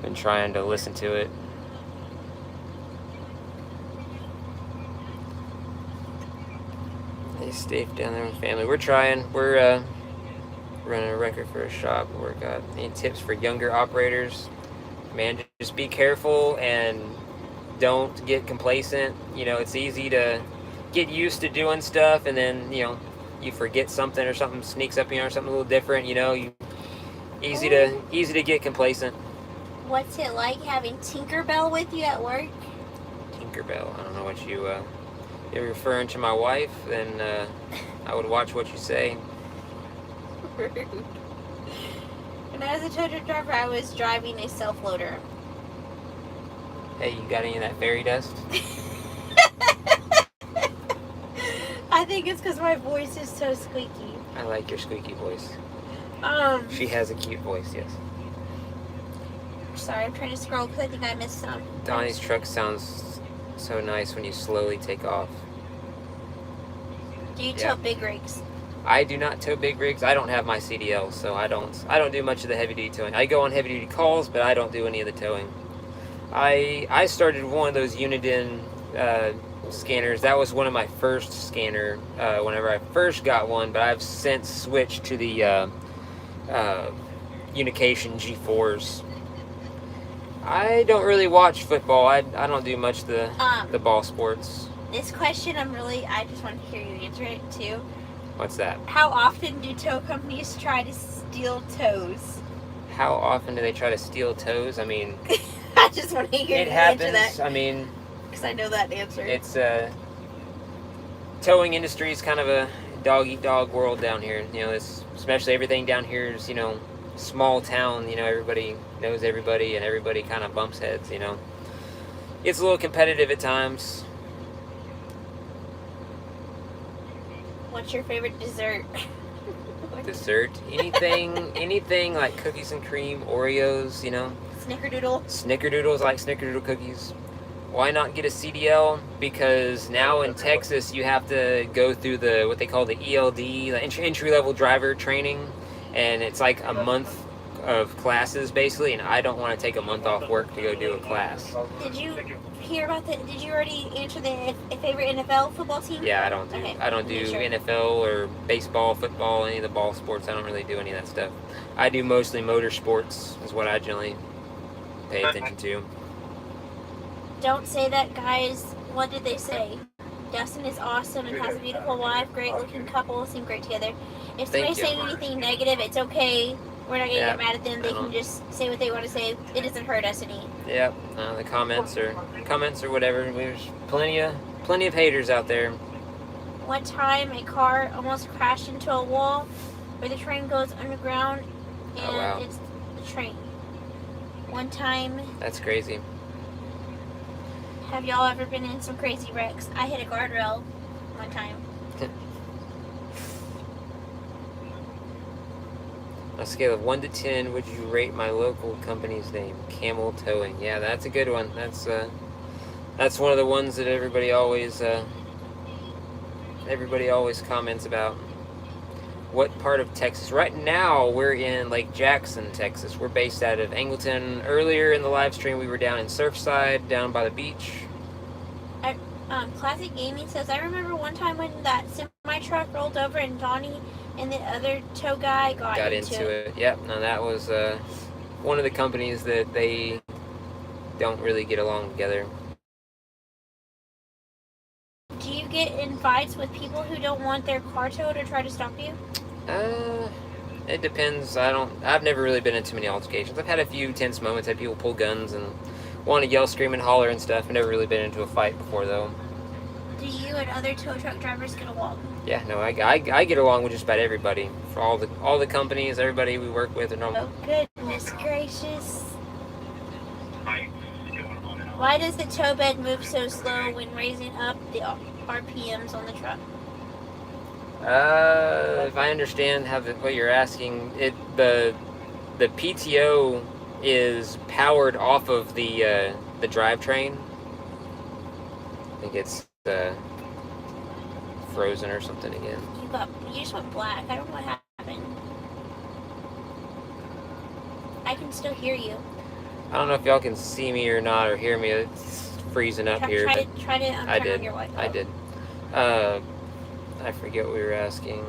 Been trying to listen to it. Hey, Steve down there with family. We're trying. We're running a record for a shop. We're got any tips for younger operators? Man, just be careful and don't get complacent. You know, it's easy to get used to doing stuff and then, you know, you forget something or something sneaks up, you know, or something a little different, you know, Easy to get complacent. What's it like having Tinkerbell with you at work? Tinkerbell. I don't know what you're referring to my wife, then I would watch what you say. When I was a tow truck driver, I was driving a self-loader. Hey, you got any of that fairy dust? I think it's because my voice is so squeaky. I like your squeaky voice. She has a cute voice, yes. Sorry, I'm trying to scroll because I think I missed some. Donnie's truck sounds so nice when you slowly take off. Do you tow big rigs? I do not tow big rigs. I don't have my CDL, so I don't do much of the heavy duty towing. I go on heavy duty calls, but I don't do any of the towing. I started one of those Uniden scanners. That was one of my first scanner whenever I first got one, but I've since switched to the Unication G4s. I don't really watch football. I don't do much the ball sports. This question, I just want to hear you answer it too. What's that? How often do tow companies try to steal tows? How often do they try to steal tows? I mean, I just want to hear it you happens. answer that. I mean, because I know that answer. It's towing industry is kind of a dog-eat-dog world down here. You know, especially everything down here is, you know, small town. You know, everybody knows everybody, and everybody kind of bumps heads. You know, it's a little competitive at times. What's your favorite dessert? Dessert? Anything like cookies and cream, Oreos. You know. Snickerdoodle. Snickerdoodles, like Snickerdoodle cookies. Why not get a CDL? Because now in Texas you have to go through what they call the ELD, the entry-level driver training, and it's like a month of classes basically, and I don't want to take a month off work to go do a class. Did you hear about did you already answer the favorite NFL football team? Yeah, I don't do Sure. NFL or baseball, football, any of the ball sports. I don't really do any of that stuff. I do mostly motorsports is what I generally pay attention to. Don't say that, guys. What did they say? Dustin is awesome and has a beautiful wife. Great looking couple. Seem great together. If somebody's saying anything negative, it's okay. We're not going to get mad at them. They can just say what they want to say. It doesn't hurt us any. Yep. The comments or whatever. There's plenty of haters out there. One time, a car almost crashed into a wall where the train goes underground, and it's the train. One time. That's crazy. Have y'all ever been in some crazy wrecks? I hit a guardrail one time. On a scale of 1 to 10, would you rate my local company's name? Camel Towing. Yeah, that's a good one. That's one of the ones that everybody always comments about. What part of Texas? Right now, we're in Lake Jackson, Texas. We're based out of Angleton. Earlier in the live stream, we were down in Surfside, down by the beach. Classic Gaming says, I remember one time when that semi-truck rolled over and Donnie and the other tow guy got into it. Yep, no, that was one of the companies that they don't really get along together. Do you get in fights with people who don't want their car towed or try to stop you? It depends. I've never really been in too many altercations. I've had a few tense moments, had people pull guns and want to yell, scream, and holler and stuff. I've never really been into a fight before, though. Do you and other tow truck drivers get along? Yeah, no, I get along with just about everybody. For all the companies, everybody we work with, and all. Oh goodness gracious! Why does the tow bed move so slow when raising up the RPMs on the truck? If I understand what you're asking, the PTO is powered off of the drivetrain. I think it's frozen or something again. You just went black. I don't know what happened. I can still hear you. I don't know if y'all can see me or not, or hear me. It's freezing up here. Try to turn on your Wi-Fi. I did. I forget what we were asking.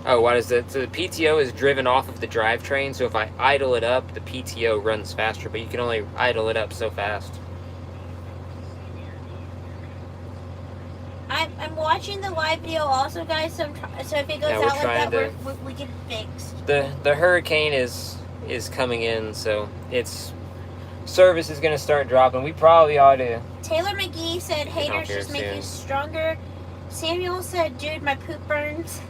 Oh, what is it? So the PTO is driven off of the drivetrain, so if I idle it up, the PTO runs faster, but you can only idle it up so fast. I I'm watching the live video also, guys. So so if it goes Yeah, we're out like that, trying we get it fixed. The hurricane is coming in, so its service is gonna start dropping. We probably ought to. Taylor McGee said haters here just make soon. you stronger. Samuel said, dude, my poop burns.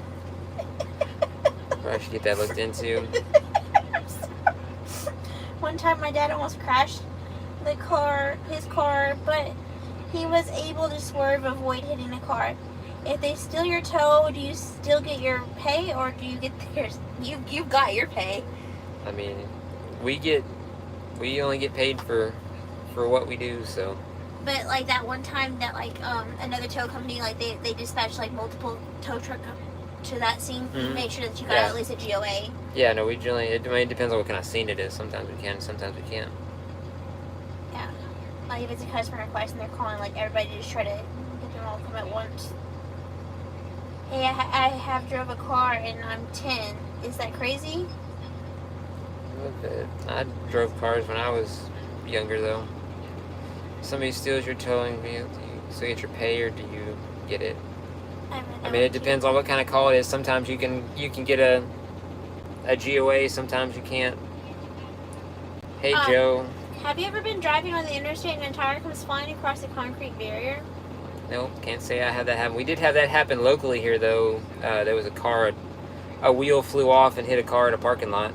Probably should get that looked into. One time my dad almost crashed his car, but he was able to swerve, avoid hitting a car. If they steal your tow, do you still get your pay, or do you get theirs? You've got your pay. I mean, we only get paid for what we do, so. But like that one time that like another tow company, like they dispatched like multiple tow truck to that scene, Mhm. make sure that you got Yeah. at least a GOA. Yeah, no, we generally, it depends on what kind of scene it is. Sometimes we can, sometimes we can't. Yeah. Like if it's a customer request and they're calling like everybody to just try to get them all to come at once. Hey, I have drove a car and I'm 10. Is that crazy? A little bit. I drove cars when I was younger, though. Somebody steals your towing vehicle, do you still get your pay, or do you get it? I mean, it depends on what kind of call it is. Sometimes you can get a GOA. Sometimes you can't. Hey, Joe. Have you ever been driving on the interstate and a tire comes flying across a concrete barrier? Nope, can't say I had that happen. We did have that happen locally here, though. There was a wheel flew off and hit a car at a parking lot.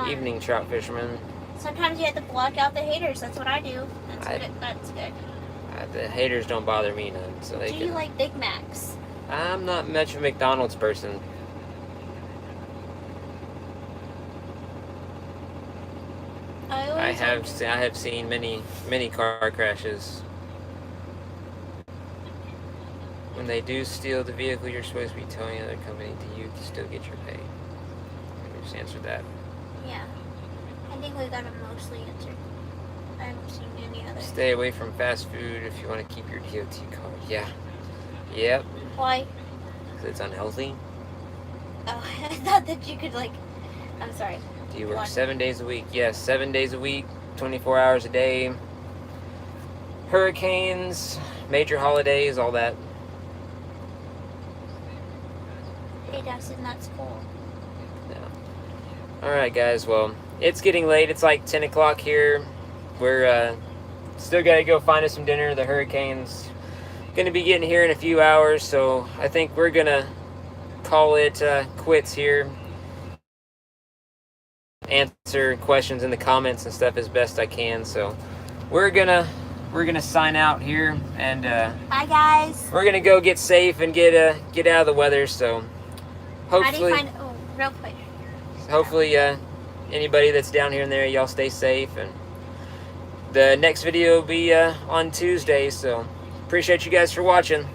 Evening trout fisherman. Sometimes you have to block out the haters. That's what I do. Good. That's good. The haters don't bother me none, so they Do can. you like Big Macs? I'm not much of a McDonald's person. I have seen many car crashes. When they do steal the vehicle you're supposed to be towing another company, do you still get your pay? I just answered that. Yeah. I think we got them mostly answered. I haven't seen any other. Stay away from fast food if you want to keep your DOT card. Yeah. Yep. Why? Because it's unhealthy. Oh, I thought that you could like. I'm sorry. Do you work What? 7 days a week? Yes, 7 days a week, 24 hours a day. Hurricanes, major holidays, all that. Hey, Dustin, that's cool. Yeah. Alright, guys, well, it's getting late. It's like 10 o'clock here. We're still got to go find us some dinner. The hurricane's going to be getting here in a few hours, so I think we're going to call it quits here. Answer questions in the comments and stuff as best I can, so we're gonna sign out here, and Bye, guys. we're gonna go get safe and get out of the weather. So How do you hopefully find? Oh, real quick. Anybody that's down here and there, y'all stay safe, and the next video will be on Tuesday. So appreciate you guys for watching.